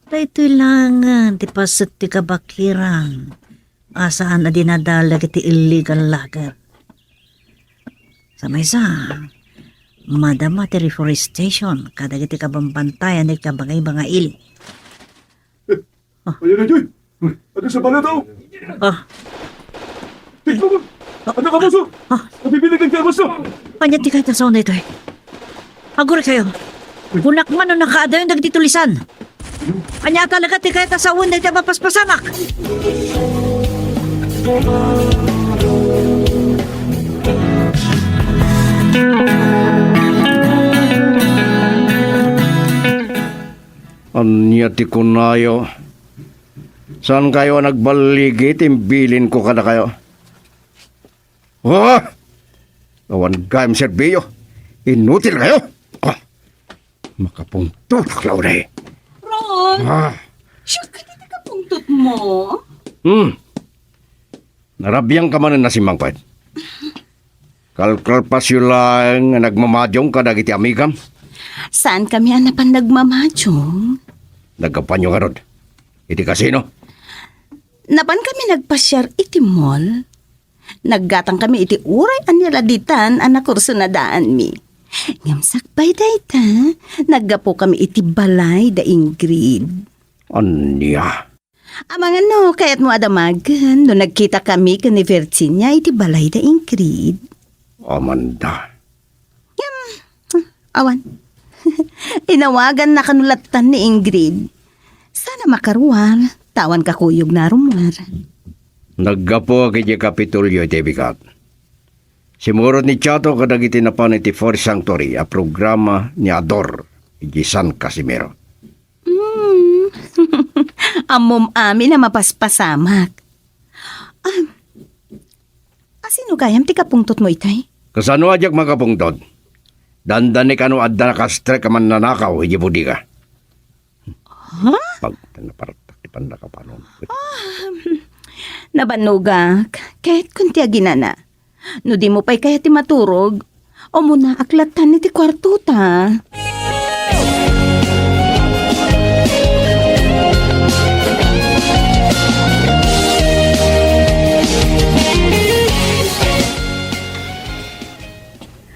Dahito lang ti pasat ti kabakiran. Asaan na dinadala kiti illegal lager. Sa maysa, madama ti reforestation kada kiti kabambantayan ni kabangay-bangail. Ayan na, Joy. Ano sa bala daw? Ah, Tignan mo. Ano ka, boss? Nabibinig ang kaya, boss. kanya ti kahit nasaw na ito eh. Aguri kayo. Kunak man o nakaadayon nagtitulisan. Kanya talaga ti kahit nasaw na ito mapaspasamak. Anya ti kunayo. Saan kayo nagbaligit? Imbilin ko kada kayo. Oh! Awan kayong serbiyo. Inutil kayo. Ah, makapuntot ako na eh. Ron, Ah, siya ka dito ka pungtot mo. Narabyang ka man na si Mangpad. Kalkal pa sila nga nagmamadyong ka dagiti amigam. Saan kami anapan nagmamadyong? Nagkapanyo nga rod. Iti kasino. Napan kami nagpasyar iti mall. Naggatang kami iti uray aniladitan anak kurso na daan mi. Ngamsak bay dayta, naggapo kami iti balay da Ingrid. Anya. Amang ano, kaya't mo adamagan, no nagkita kami ka ni Virginia iti balay da Ingrid. Amanda. Awan, inawagan na kanulatan ni Ingrid. Sana makaruwar, tawan kakuyog na rumwar. Naggapo kay Kapitulyo iti bigat. Simurot ni Chato kadagiti na pa iti Forest Sanctuary a programa ni Ador iti San Casimiro. Amom amin na mapaspasamak. Asino kayam ti kapungtot mo itay? Kasano ajak makapungtod? Dandani kano adda nakastrek man nanakaw iti budi ka. Pag naparatak di pandakapanon. Nabanugak, kahit kunti ginana. No di mo pa'y kaya ti maturog, o muna aklatan ni ti kwarto ta.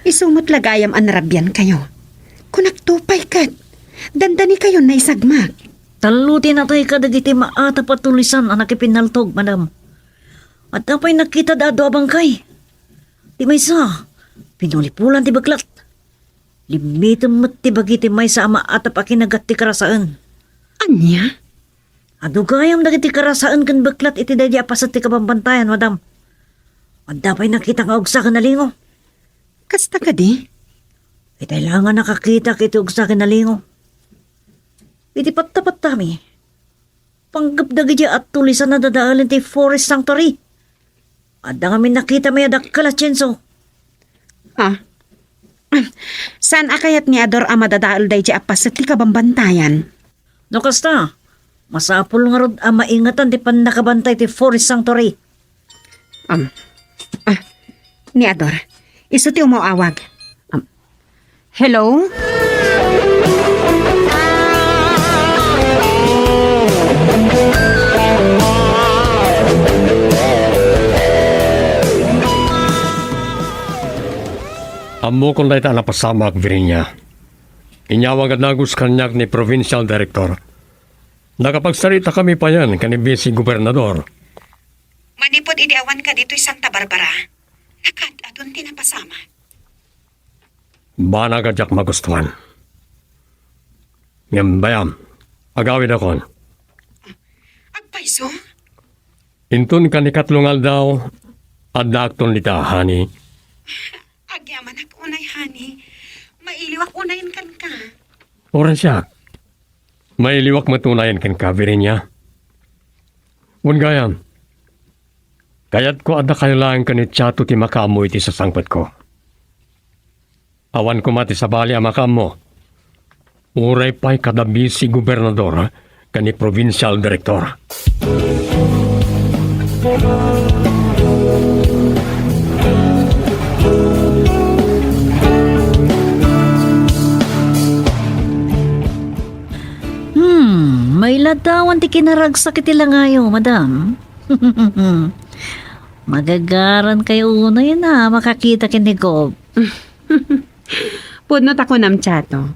Isumot lagayam ang narabyan kayo. Kunaktupay kat. Dandani kayo na isagmak. Talutin na tayo kadagiti maata patulisan anak ipinaltog, madam. At apay nakita dado abang kay. Di may sa, pinulipulan ti baglat. Limitan mo ti bagiti may sa ama at apakinagat ti karasaan. Anya? Adugayam dagiti karasaan kan baglat iti dadya pasat ti kabambantayan, madam. At apay nakita nga ugsa ka nalingo. Kasta ka di? Kailangan nakakita kiti ugsa ka nalingo. Iti patapat tami. Panggapdagi at tulisan na dadaalin ti Forest Sanctuary. At nga kami nakita may adak kalatsenso. Saan akayat ni Ador ang madadaal day di apas sa ti kabambantayan? No kasta, masapul nga rod ang maingatan ti pan nakabantay ti Forest Sanctuary. Ni Ador, iso ti umawag. Hello? Amo kung dahi na pasamak, Virginia. Inyawag at nagus kanyak ni Provincial Director. Nakapagsarita kami pa yan kani Vice Gobernador. Manipod idiawan ka dito'y Santa Barbara. Nakad, adun tinapasama. Bana ka jak magustuhan. Ngam bayam, agawid ako. Agpaiso? Intun ka ni katlungal daw, at nakton nita, honey. Agyaman ak unay, honey. Mailiwak unayin kan ka. Oran siya. May liwak matunayan kan ka, Virginia. Gayam. Kayat ko ada kailangan ka ni Chato ti makamo iti sa sangpat ko. Awan ko mati sa bali ang makamo. Uray pa'y kadabi si Gobernador kani Provincial Director. May ladawan ti kinaragsak iti langayo, madam. Magagaran kayo una yun na makakita kinigob. Pudnot ako nam Chato.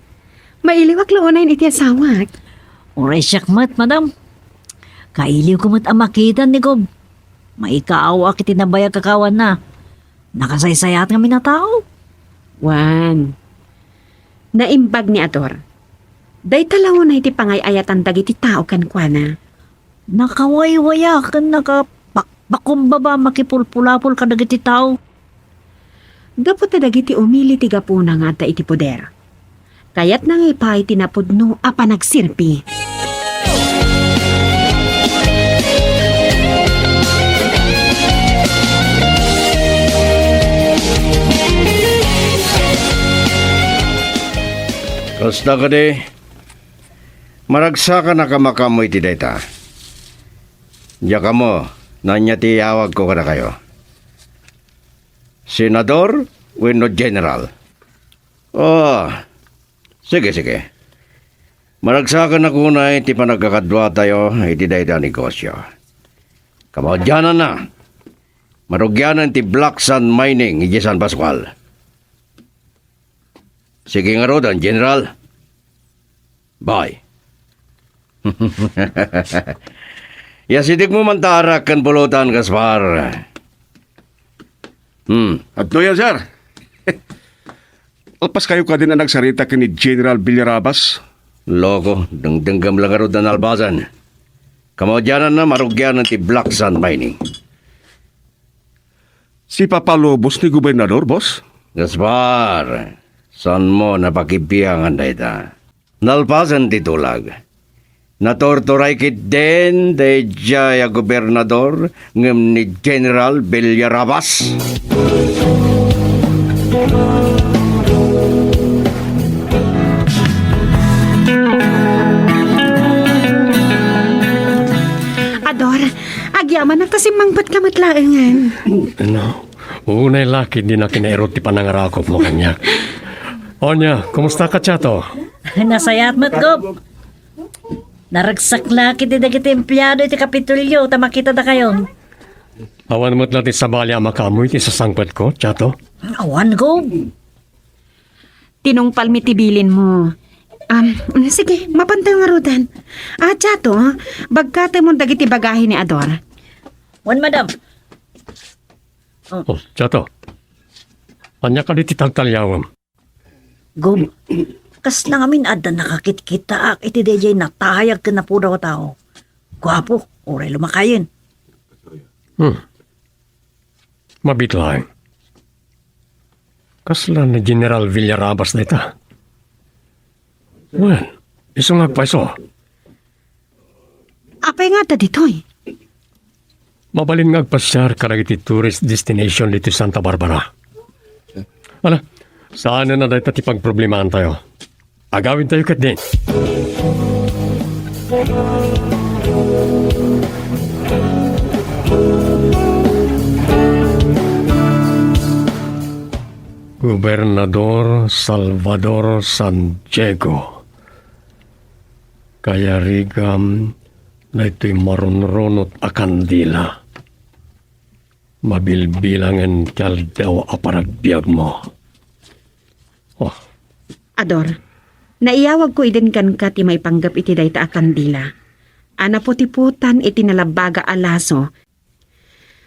Mailiwak launayin iti asawak. Uray siyak mat, madam. Kailiw ko mat ang makita ni Gob. Maikaawa kiti nabayag kakawan na. Nakasaysayat nga minatao. Wan. Naimbag ni Ador. Day talaw na iti pangayayatan dagiti tao kan kwa na. Nakawaywaya kan nakapakumbaba makipulpulapul ka dagiti tao. Gapot na dagiti umili ti gapuna nga ta iti poder. Kaya't nang ipay tinapudno apa nagsirpi. Basta ka di, maragsa ka na kamakamoy ti data. Diya ka mo, nanya ti hawag ko kada kayo. Senador, wenno general. Oh, sige. Maragsa ka na kunay ti panagkakadwa tayo, iti data negosyo. Kamadyanan na. Marugyanan ti Black Sun Mining, iti San Pascual. Sige nga rodan, General. Bye. Yasidik mo man tarak kan pulutan, Gaspar. At no yan, sir. Alpas kayo ka din ang nagsarita ka ni General Villarabas. Loko, dengdenggam lang nga rodan albasan. Kamadyanan na marugyanan ti Black Sun Mining. Si Papalobos ni Gobernador, boss? Gaspar, saan mo napakibiyangan na ita? Nalpasan titulag. Natorturay kit din de jaya gobernador ngem ni General Villarabas. Ador, agyaman na tasimang ba't kamatlaangan? No, unay laki di na kinairot ti panangarakop mo kanya. Onya, kumusta ka, Chato? Nasayat mo't, Gob. Naragsak laki ti dagiti empleyado iti kapitulyo, tamakita da kayo. Awan mo't natin sa bali ang makamoy ti sasangpet ko, Chato. Awan, Gob. Tinungpal mitibilin mo. Sige, mapantay nga rodan. Chato, bagkate mo dagiti bagahe ni Ador. Wan, madam. Oh, Chato. Anya ka di ti tagtalyawam. Gob, kas lang amin adda nakakit-kita ak iti DJ natahayag ka na po daw tao. Gwapo, oray lumakayin. Mabitlaeng. Kasla ni General Villarabas na ita. Wen, iso nga pa iso. Apay nga ta ditoy. Mabalin nga agpasyar karagiti tourist destination dito sa Santa Barbara. Ala, saan na dahil tati pagproblemahan tayo? Agawin tayo kat din. Gobernador Salvador San Diego. Kaya rigam na ito'y marunronot a kandila. Mabilbilangan kal daw aparagbiag mo. Oh, Ador, naiyawag ko idin kan ka ti may panggap iti dayta a kandila. Ana putiputan iti nalabaga alaso.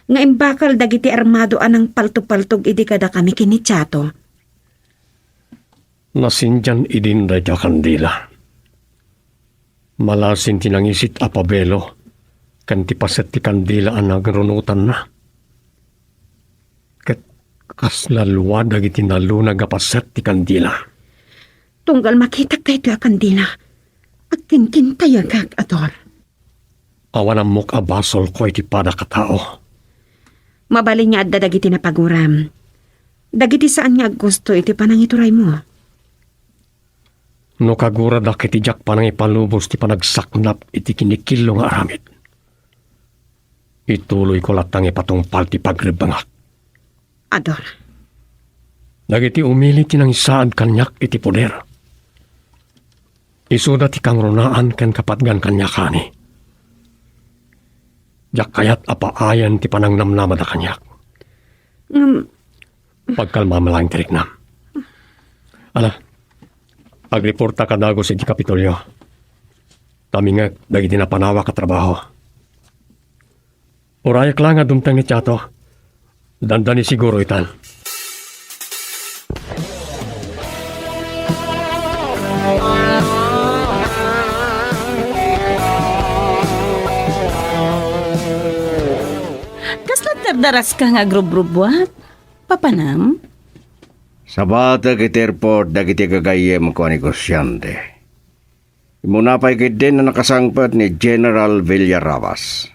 Nga imbakal dagiti armado anang paltog-paltog iti kada kami kini Chato. nasindyan idin da kandila. Malasin tinangisit apabelo, kan ti paset ti kandila ang nagrunutan na. Kat kaslalwa dagiti nalunag a paset ti kandila. Tunggal makita kayo a kandila. At kinkintayagag, Ador. Awan ang muk abasol ko iti pada katao. Mabalin niya adda dagiti na paguram. Dagiti saan nga gusto iti panangituray mo. No kagura da kiti jak panang ipalubos ti panagsaknap iti kinikilo nga aramid. Ituloy ko latang ipatungpal ti pagribangak. Ador, Dagiti umili ti nang isaad kanyak iti poder. Isuda ti kang runaan ken kapatgan kanya kani. Jak kayat apaayan ti panangnamnama da kanyak. Pagkalmamalang tiriknam. Ala, agreporta ka dago sa di Kapitolyo. Tamingag dagiti na panawa ka trabaho. Urayak lang nga dumtang ni Chato. Dandani siguro itan. Kasla tardaras ka nga grub-grubwat? Papanam? Sa bata kit airport, dagiti kagayem ko negosyante. Imunapay kit din na nakasangpat ni General Villarabas.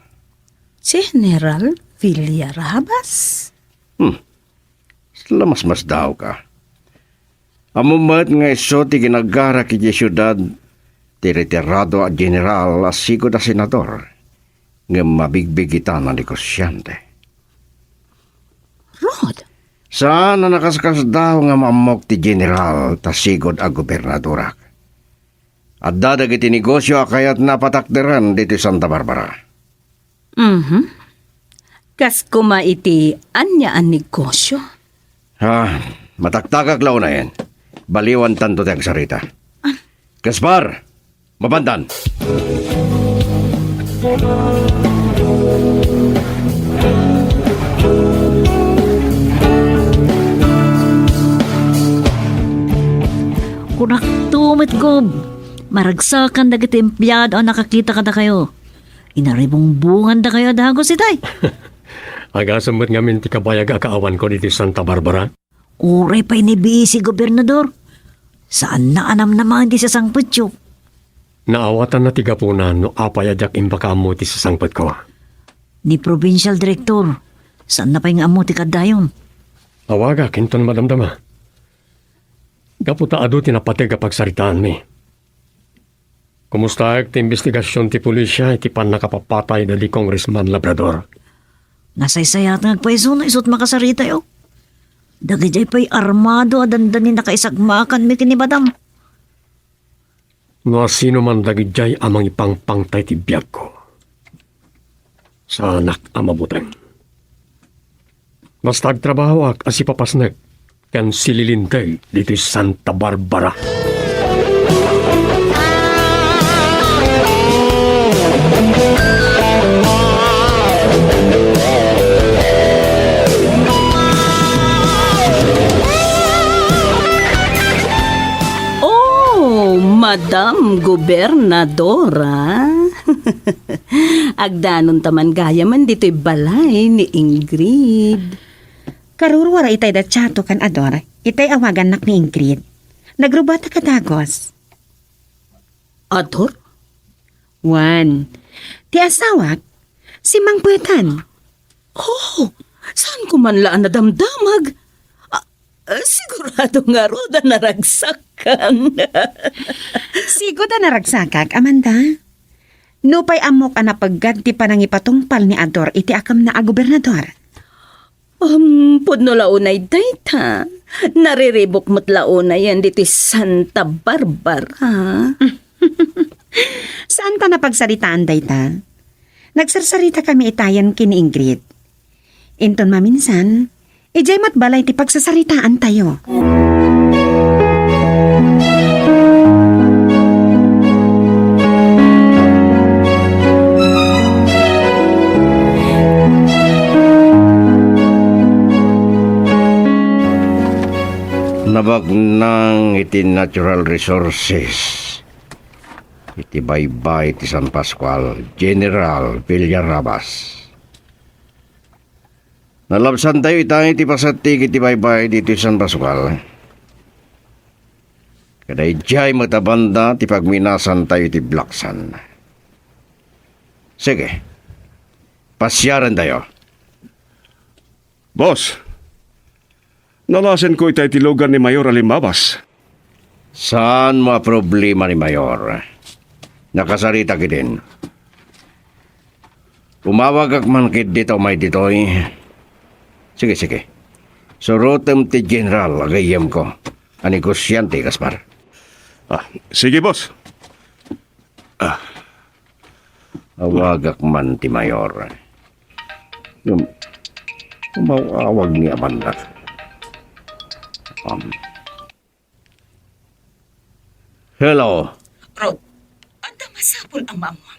General Villarabas? Lamas daw ka. Amumat nga iso ti ginagara kiti syudad ti retirado a general asigo da senador nga mabigbigitan na negosyante. Rod, Saan na nakaskas daw nga maamok ti general tasigod a gobernadorak. At dadag iti negosyo akayat napatakderan dito sa Santa Barbara. kas kumaiti anya ang negosyo. Mataktagak lao na yan. Baliwan tanto tiyag sarita. Gaspar! Mabandan! Kunak tumit gob. Maragsakan dagiti empleyado ang nakakita kada kayo. Inaribong bungan da kayo dago si tay. Agasamot ngamin ti kabayag akaawan ko dito sa Santa Barbara. Uray pa inibisi gobernador. Saan na anam naman di sa sangputyo? Naawatan na tigapunan no apayadyak imbakamo ti sa sangpot ko. Ni provincial director. Saan na pa yung amo ti kadayon? Awaga, kinton madamdama. Gaputa ado tinapateg kapag saritaan mi. Kumusta ti investigasyon ti pulisya iti pan nakapapatay na di Congressman Labrador? Nasaysayat nga nagpaiso na isot makasarita yo. Dagijay pa'y armado adandanin nakaisagmakan mi kinibadam. No sino man dagijay amang ipangpangtay ti biyag ko. Sa anak amabuteng. Basta agtrabaho ak asipapasnag kan sililintay dito sa Santa Barbara. Madam Gobernadora. Agdanon taman gaya man dito'y balay ni Ingrid. Karurwara itay da chato kan Ador, itay awagan nak ni Ingrid. Nagrubata ka dagos. Ador? Juan, ti asawak, si Mang Puetan. Oh, saan ko man laan nadamdamag? Sigurado nga roda naragsak kang. Sigo da naragsakak, Amanda. Nupay amok a napagganti pa nang ipatungpal ni Ador iti akam na a gobernador. Pudno launay dayta. Nariribok mo't launay yan dito Santa Barbara. Saan ta napagsaritaan dayta? Nagsarsarita kami itayan kini Ingrid. Inton maminsan, ijay matbalay ti pagsasaritaan tayo. Nabagnang iti natural resources. Iti baybay ti San Pascual, General Villarrabas. Nalabsan tayo itay iti pasatig iti baybay dito San Pascual. Kaday jay matabanda ti pagminasan tayo iti Blaksan. Sige, pasyaran tayo. Boss, nalasan ko itay tilogan ni Mayor Alimabas. Saan mga problema ni Mayor? Nakasarita ki din. Umawag ak man kit dito may ditoy. Sige. Surutem ti General agayem ko. Ang negosyante, Gaspar. Sige, boss. Awagak man ti Mayor. Umawag ni Amanda. Hello. Rod, anda masapol ang mamam.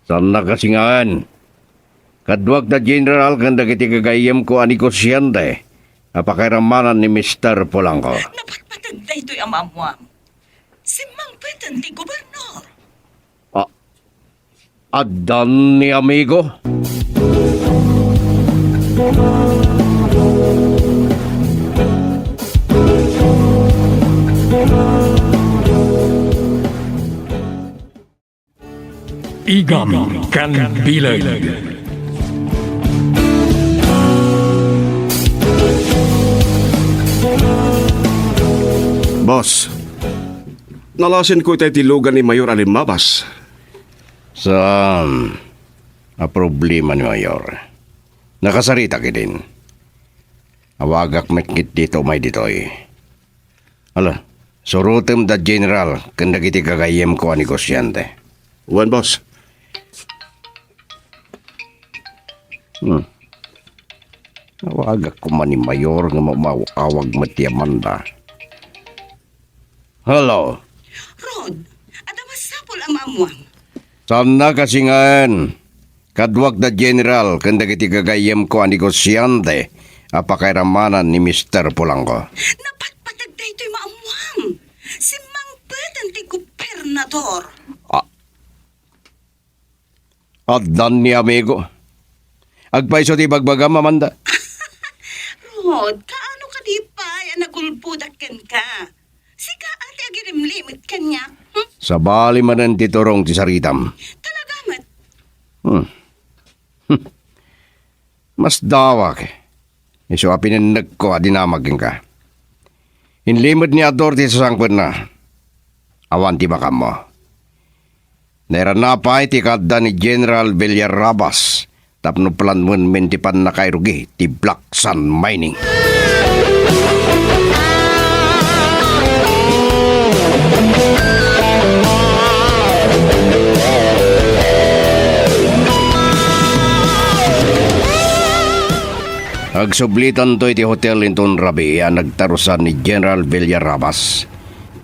Saan nakasingaan? Kadwag na General kanda kiti kagayem ko ang negosyante. Apakiramanan ni Mr. Polanco. Napatpatag na ito'y ang mamam. Si Mang Petan ti Gobernador. Adan ni amigo? Igam kan bilag. Boss, nalasin ko ito'y tilugan ni Mayor Alimabas. Saan? A problema ni Mayor. Nakasarita ka din. Awagak metkit dito may ditoy. Ala, surutem da general kanda kiti kagayem ko a negosyante. Wan, boss. Awagak ko man ni Mayor nga mawawag mati Amanda. Hello, Rod, adamas sapol ang maamuang. sana kasingan. Kadwag da general kanda kiti kagayem ko a negosyante apakairamanan ni Mr. Polanco. Napatpatag na ito'y maamuang. Si Mang Pedang ti Gobernador. Adan ni amigo. Agpaiso ti bagbagam Amanda. Rod, kaano ka di pa yan nagulbudakken ka? Sika ate agirimlimit kanya. Sa bali manan ti turong ti saritam. Talaga mat. Mas dawak. Iso apinanag ko adinamagin ka. Inlimod ni Ador ti sasangpad na. Awan ti makam mo. Nairanapay ti kadda ni General Villarrabas. Tapno plan mo mentipan na kairugi ti Black Sun Mining. Agsublitan to iti hotel inton rabi nagtarusan ni General Villarrabas.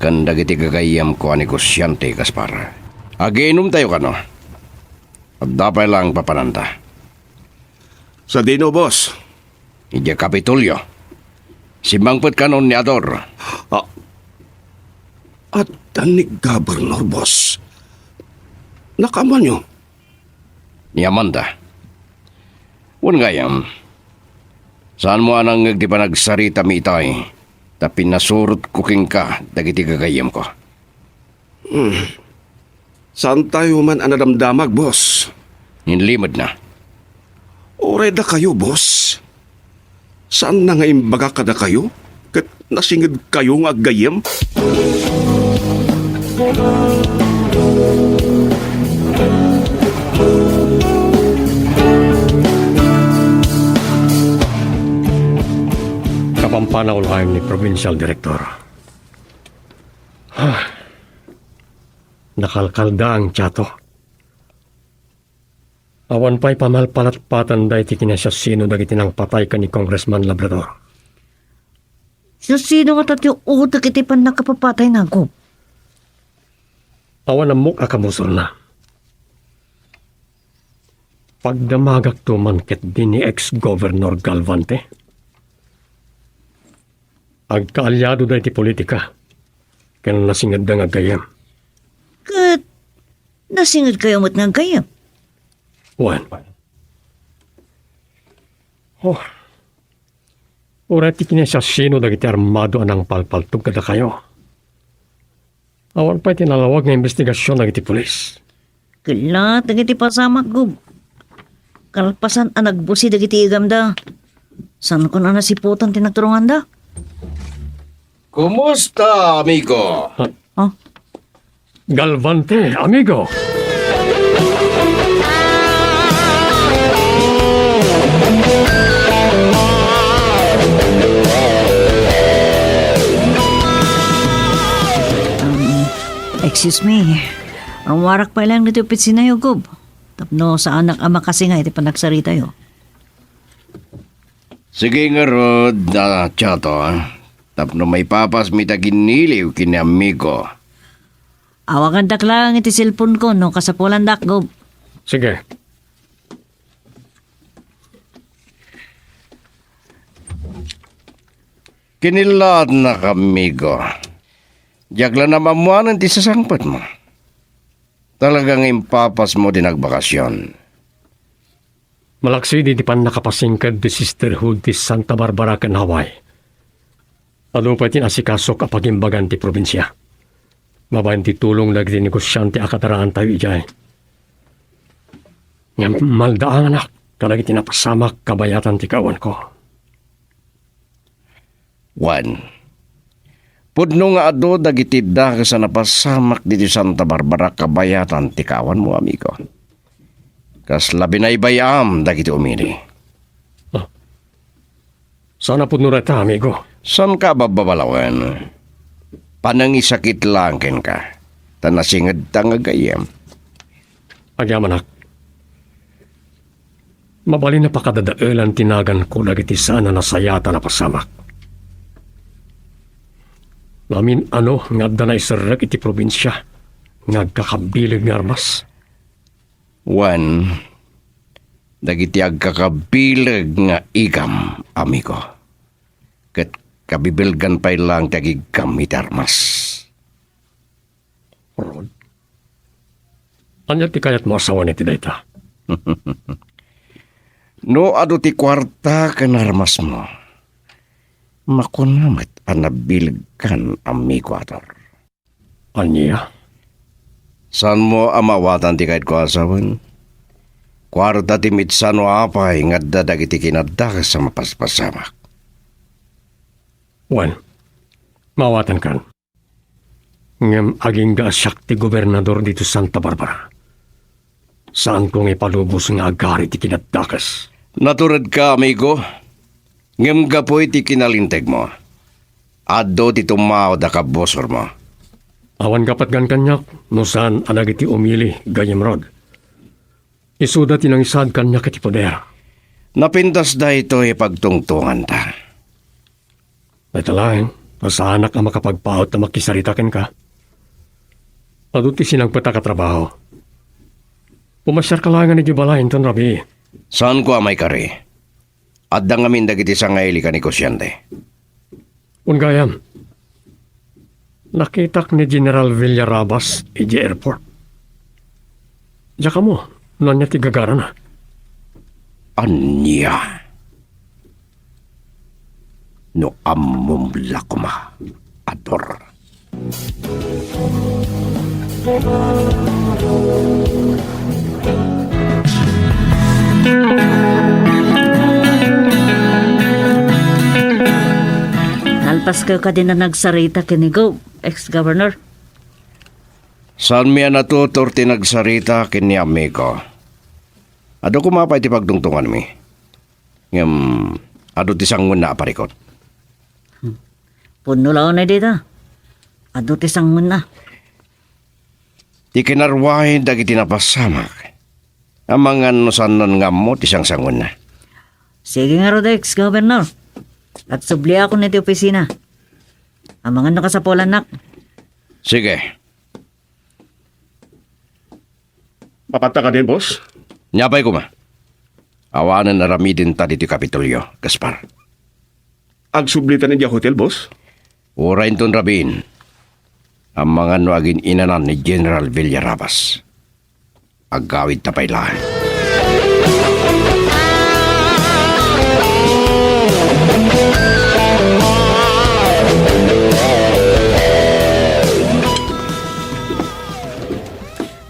Kanda iti kagayam ko a negosyante Gaspar. Agiinom tayo kano. At dapay lang papananta. Sa dino, boss. Ija Kapitulyo. Simbangpet kanon ni Ador. At ni Governor, boss. Nakaman nyo. Ni Amanda. Wan gayam. Saan mo anang di pa nagsarita mi itay? Tapi nasurot kuking ka dagiti kagayam ko. Saan tayo man anadamdamag, boss? Inlimod na. Oray da kayo, boss. Saan na nga imbaga kada kayo? Kat nasingid kayo nga gayem? Kapampanaulan ni Provincial Director. Nakalkalda ang tiyato. Awan pa'y pamalpalat-patan dahi ti kinasasino dagiti nang patay ka ni Congressman Labrador. Sino nga tatyo utak iti pan nakapapatay na ko? Awan ang mukha kamusol na. Pagdamagak tumanket din ni ex-governor Galvante. Agkaalyado dahi ti politika. Kaya nasingad da nga gayam. Kat nasingid kayo mo't nga gayam. Juan. Oh. Ura ti kinasasino dagiti armado anang palpaltog kada kayo. Awan pa tinalawag nga investigasyon dagiti pulis. Kailat dagiti pasamak gub. Kalpasan ang nagbusi dagiti igamda. San ko na nasiputan tinagturungan da? Kumusta, amigo? Oh, Galvante, amigo. excuse me. Ang warak pa lang dito opisina yo gub. Tapno sa anak ama kasi nga iti panagsarita yo. Sige nga, Rod, chato. Tapno may papas mi taginiliw kini amigo. Awagan dak lang iti cellphone ko no kasapulan dak gub. Sige. Kinilat na kamigo. Jagla na mamuanan ti sasangpat mo. Talagang impapas mo din nagbakasyon. Malaksi di pan nakapasingkad di sisterhood ti Santa Barbara ken Hawaii. Ano pa tinasikaso kapag imbagan ti probinsya. Mabayan ti tulong lagi ti negosyante akataraan tayo ijay. Nga maldaang anak, talagi tinapasamak kabayatan ti kawan ko. Juan, Pudno nga ado dagiti daga sa napasamak dito Santa Barbara kabayatan tikawan mo, amigo. Kas labi na ibayam dagiti umili. Sana po nurata, amigo. San ka bababalawan? Panangisakit lang ken ka. Tanasingad tangagayam. Agyamanak. Mabali na pakadadailan tinagan ko dagiti sana nasayata na pasamak. Lamin ano nga na isarag iti probinsya nga kakabilig nga armas. Wan, dagiti agkakabilag nga igam, amigo. Kat kabibilgan pa'y lang tagigam itarmas. Rod. Anya ti kayat mo asawa ni ti dayta. No ado ti kwarta kanarmas mo. Makunamat anabilgan, amigo ator. Anya? San mo amawatan ti kahit ko asawan? Kwarta ti mitsan o apay nga dadagiti kinadakas sa mapaspasamak. Wan. Mawatan kan. Ngem aging gaasyak ti gobernador dito Santa Barbara. Saan kong ipalubos nga agari ti kinadakas? Naturad ka, amigo. Ngem gapoy ti kinalinteg mo. Addo ti tumao da kabosor mo. Awan kapat gan kanyak, no saan anag iti umili, gayem rod. Isuda tinangisad kanyak iti poder. Napintas da ito ipagtungtungan ta. Natalain, pasanak ang makapagpaot na makisaritakin ka. Ado ti sinagpata katrabaho. Pumasyar ka lang ni Gibalain ton rabi. Saan ko amay kari? Adda ngamin dagiti sangaili ka ni Kusyante. Ungayam, nakitak ni General Villarabas iji airport. Diya ka mo, nanya ti gagara na. Anya? No amum lakuma, ador. Nalpas ka din na nagsarita kinigo, ex-governor. Saan miya natutor tinagsarita kini amigo? Ado kumapay ti pagtungtungan mi. Ngem, ado ti sangun na aparikot. Puno lang na dito. Ado ti sangun na. Ti kinarwahin dagiti napasamak. Amangan no sanon nga mo ti sang sangun na. Sige nga ro, ex-governor. At subli ako na ti opisina. Amangan na ka sa polan nak. Sige, Papata ka din, boss? nyapay ko ma. Awanan na ramidin ta diti Kapitolyo, Gaspar. Agsublitan niya hotel, boss? Urain ton rabin. Ang mga no agin inanan ni General Villarabas. Agawid tapay lahat.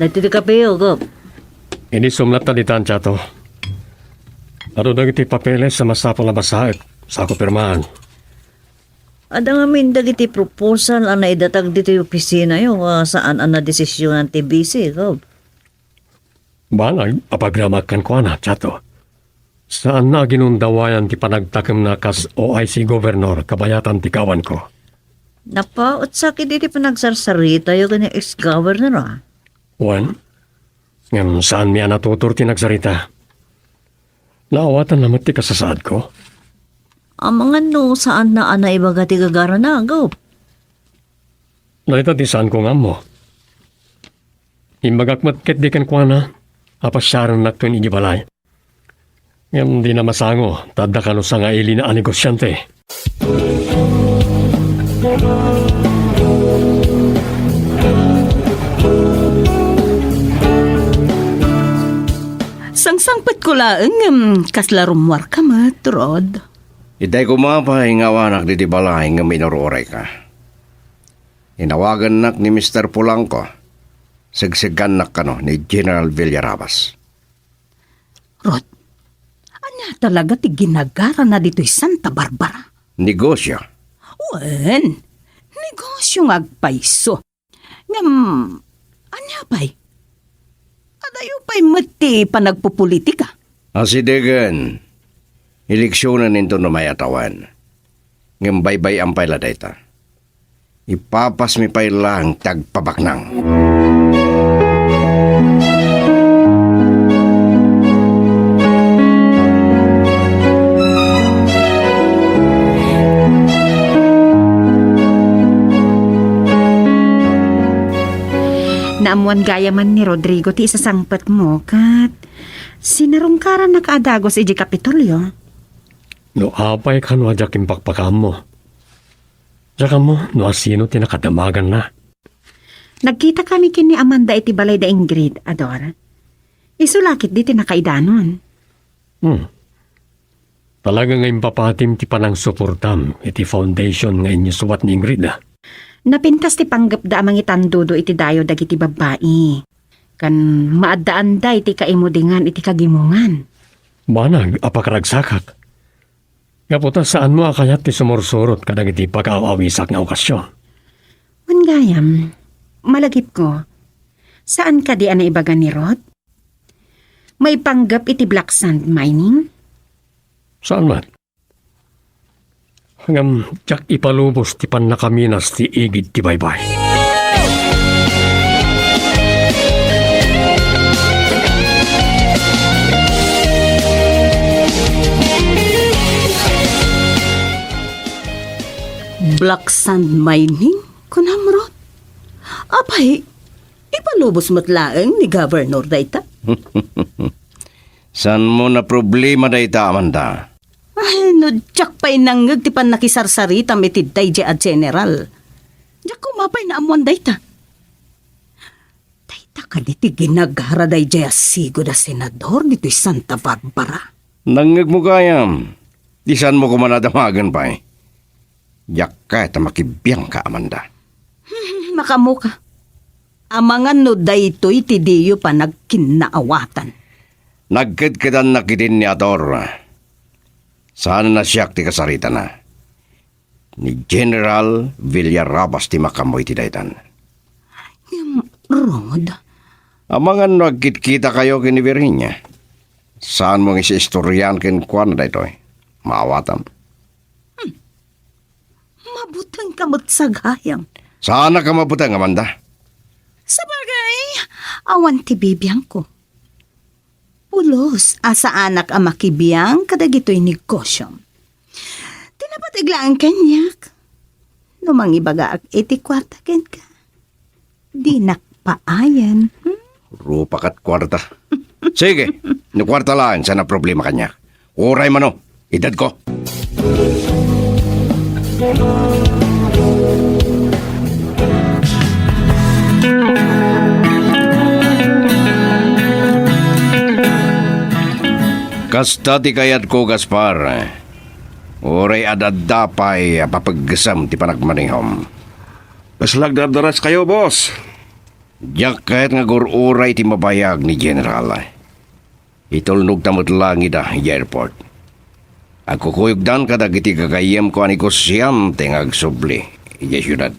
Nagtiti ka payo, Gop. Ini sumlat na ditan chato. Ado dagiti papeles sa masapol na basahet sa ako pirmahan. Ada nga min dagiti proposal ang naidatag dito yung opisina yung saan ang na-desisyon ng TBC, Gop. Banay, apagramakan ko na, chato. Saan na ginundawayan ti panagtakim na kas OIC Governor kabayatan ti kawan ko. Napaot sa akin dito pa nagsarsarita yung kanya ex-governor, ah. Wan, ngam saan miya natutur ti nagsarita? Naawatan naman ti kasasaad ko. Ang mga no, saan na ana ibaga ti gagara na, Gop. Nalita ti saan ko nga mo. Imbagakmat ket di kan kwa na, apasyaran na tuwin igibalay. Ngam di na masango, tada ka no sa nga ili na anegosyante. Sangsangpet ko laeng kaslarumwar ka mat, Rod. Itay ko mapay nga wanak diti balay nga minuroray ka. Inawagan nak ni Mr. Polanco. Sigsigan nak kano ni General Villarabas. Rod, anya talaga ti ginagara na dito'y Santa Barbara? Negosyo. Wen, negosyo nga agpaiso. Ngam, anya pa'y? Adayo pa'y mati pa nagpupolitika. Asidegan, eleksyonan nito na may atawan. Ngambay-bay ang payla data. Ipapas mi paylang tagpabaknang. Naamuan gaya man ni Rodrigo ti isasangpat mo, kat sinarungkaran na kaadagos iji Kapitolyo. No apay ka no adyak impakpakam mo. Tsaka mo, no asino tinakadamagan na. Nagkita kami kini Amanda iti balay da Ingrid, Ador. Isulakit di tinakaidanon. Talaga nga impapatim ti panang suportam iti foundation nga inyo suwat ni Ingrid. Napintas ti panggap da amang itandudo iti dayo dagiti babae. Kan maadaan da iti kaimudingan iti kagimungan. Banag, apakaragsakak. Kaputa saan mo akayat ti sumursurot kadag iti pag-aawisak nga okasyon. Mangayam, malagip ko. Saan ka di ana ibaga ni Rod? May panggap iti black sand mining? Saan man? Hanggang tiyak ipalubos ti panakaminas ti igid ti baybay. Black sand mining? Kunamrot? Apay, ipalubos matlaeng ni Governor dayta? San mo na problema dayta, Amanda? Ay, no, tsak pa'y nangag ti pan nakisarsarita mitid tay di a general. Diyak kumapay na amuan dayta. Dayta ka diti ginagara day di asigo da senador dito'y Santa Barbara. Nangag mo kayam. Di saan mo kumanadamagan pa eh. Yak ka ita makibiyang ka, Amanda. Makamuka. Amangan no dayto'y ti diyo pa nagkinaawatan. Nagkadkadan na kitin ni Ador. Saan na siyak ti kasarita na? Ni General Villarabas ti makamoy ti daytan. Rod, Amangan nagkitkita kayo kini Virginia. Saan mo isistoryan kin kuan na daytoy? Maawatan. mabutang kamot sagayang. Saan na ka mabutang, Amanda? Sa bagay, awan ti bibiyang ko. Pulos, asa anak ang makibiyang kadagito'y negosyo. Tinapatiglaan kanyak. Numang ibaga ak iti kwarta ken ka. Di nakpaayan. Rupa kat kwarta. Sige, ni kwarta lang, sana problema kanya. Uray mano, edad ko. Kasta ti kayat ko, Gaspar. Uray adadapay papaggasam ti panagmanihom. Paslag dardaras kayo, boss. Diyak kahit nga gururay ti mabayag ni General. Itulnog tamot lang ida i airport. Ako kuyugdan kadag iti kakayem ko aniko siyam tengag subli i syudad.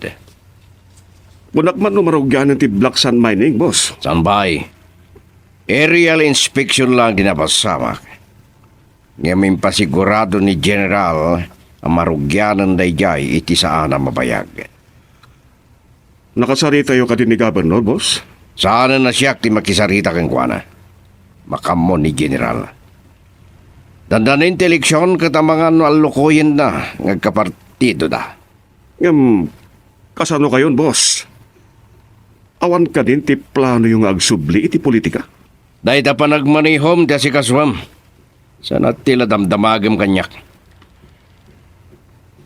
Bunak man numarugyan ti Black Sand Mining, boss. Sambay, aerial inspection lang dinapasamak. Ngamin pasigurado ni General ang marugyanan dayjay iti saan ang mabayag. Nakasari tayo ka din ni Governor, boss. Sana na siyak ti makisarita kang kuana. Makamon ni General. Dandanin ti eleksyon katamangan no alukoyin na ngagkapartido da. Kasano kayon, boss? Awan ka din ti plano yung agsubli iti politika. Dahil ta pa nagmanihom da si Kaswam. Sana tila damdamagam kanyak.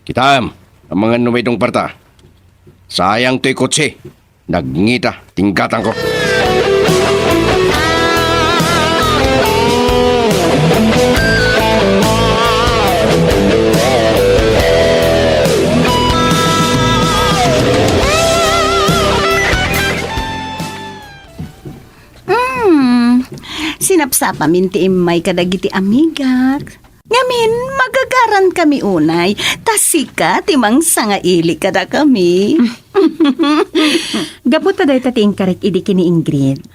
Kitam, ang mga numitong parta. Sayang to'y kotse. Nagngita, tingkatan ko. Sinapsapa minti imay kadagiti amiga. Ngamin, magagaran kami unay. Tasika, timang sangaili kada kami. Gaputa day tating karik idi kini Ingrid.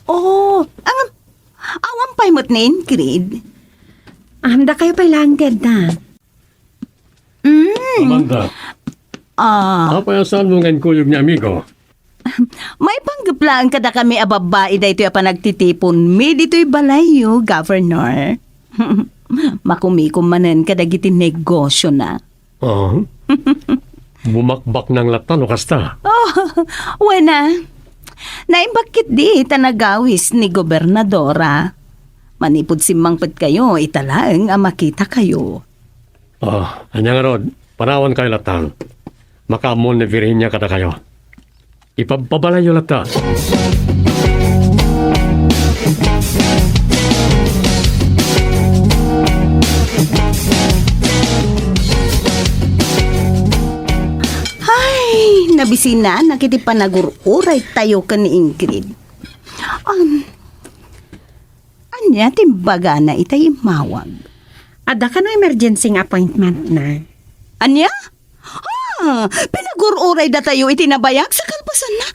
Oh, ang awang paymot ni Ingrid. Da kayo pa'y langgad na. Amanda, apa yung saan mo ngayon kuyog ni amigo? May panggaplaan kada kami ababae da ito'y panagtitipon mi dito'y balayo, Governor. Makumikom manen kadagiti negosyo na. Oh. Bumakbak ng latan o kasta. Oh, wena. Naimbakit di itanagawis ni Gobernadora. Manipod simangpad kayo, italaang makita kayo. Anyang rod, panawan kayo latan. Makamon ni Virginia kada kayo. Ipagpabalayo latan. Ay, nabisina, nakitipanagururay tayo ka ni Ingrid. Anya, timbaga na itay mawag. Ada ka no emergency appointment na. Anya? Pinagururay da tayo itinabayag sa kalpasan na.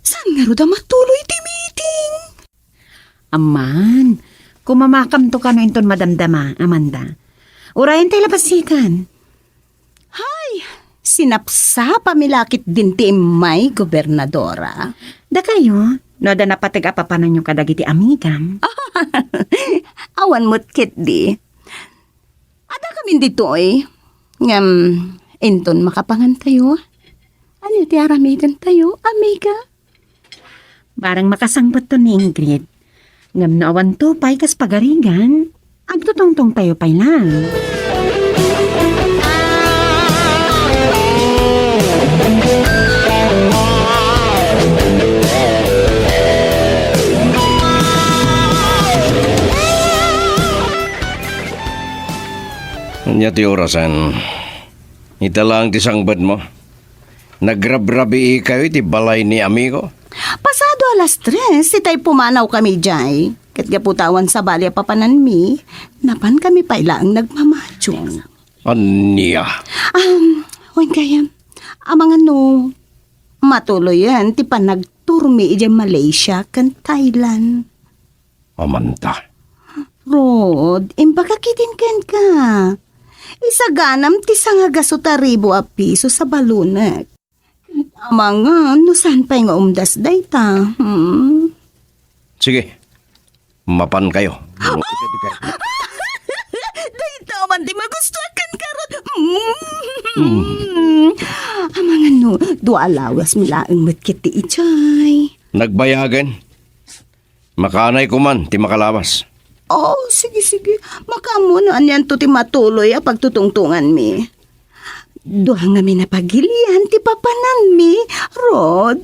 Saan nga ro da matuloy iti meeting? Aman, kumamakam to ka no inton madamdama, Amanda. Urayan tayo labasikan. Hay, sinapsa pamilakit din ti imay, Gobernadora. Da kayo, no da napatag apapanan yung kadagiti amigam. Awan mo't kit di. Ada kami dito eh. Ngam, inton makapangan tayo. Ano ti aramigan tayo, amiga? Barang makasangbat to ni Ingrid. Ngam naawan to pa'y kas pagarigan. Agtutong-tong tayo pa'y lang. Anya ti orasan. Ita lang ti sangbad mo. Nagrabrabi kayo ti balay ni amigo. Pasado alas 3, itay pumanaw kami jay. Kat gaputawan sa balya papanan mi, napan kami paila ang nagmamadyong. Anya. Wan kaya, amang ano, matuloy yan, ti pa nagturmi ijay Malaysia kan Thailand. Amanda. Rod, imbakakitin ken ka. Isaganam ti sangagasot a ribo a piso sa balunak. Mga, no saan pa yung umdas day ta? Sige. Mapan kayo. Dayta man di magustuhan ka ron. Mga no, dua alawas milaang matkit ti ichay. Nagbayagan. Makanay ko man, ti makalawas. Oh, sige. Makamo na anyan to ti matuloy a pagtutungtungan mi. Duha nga mi napagilian ti papanan mi, Rod.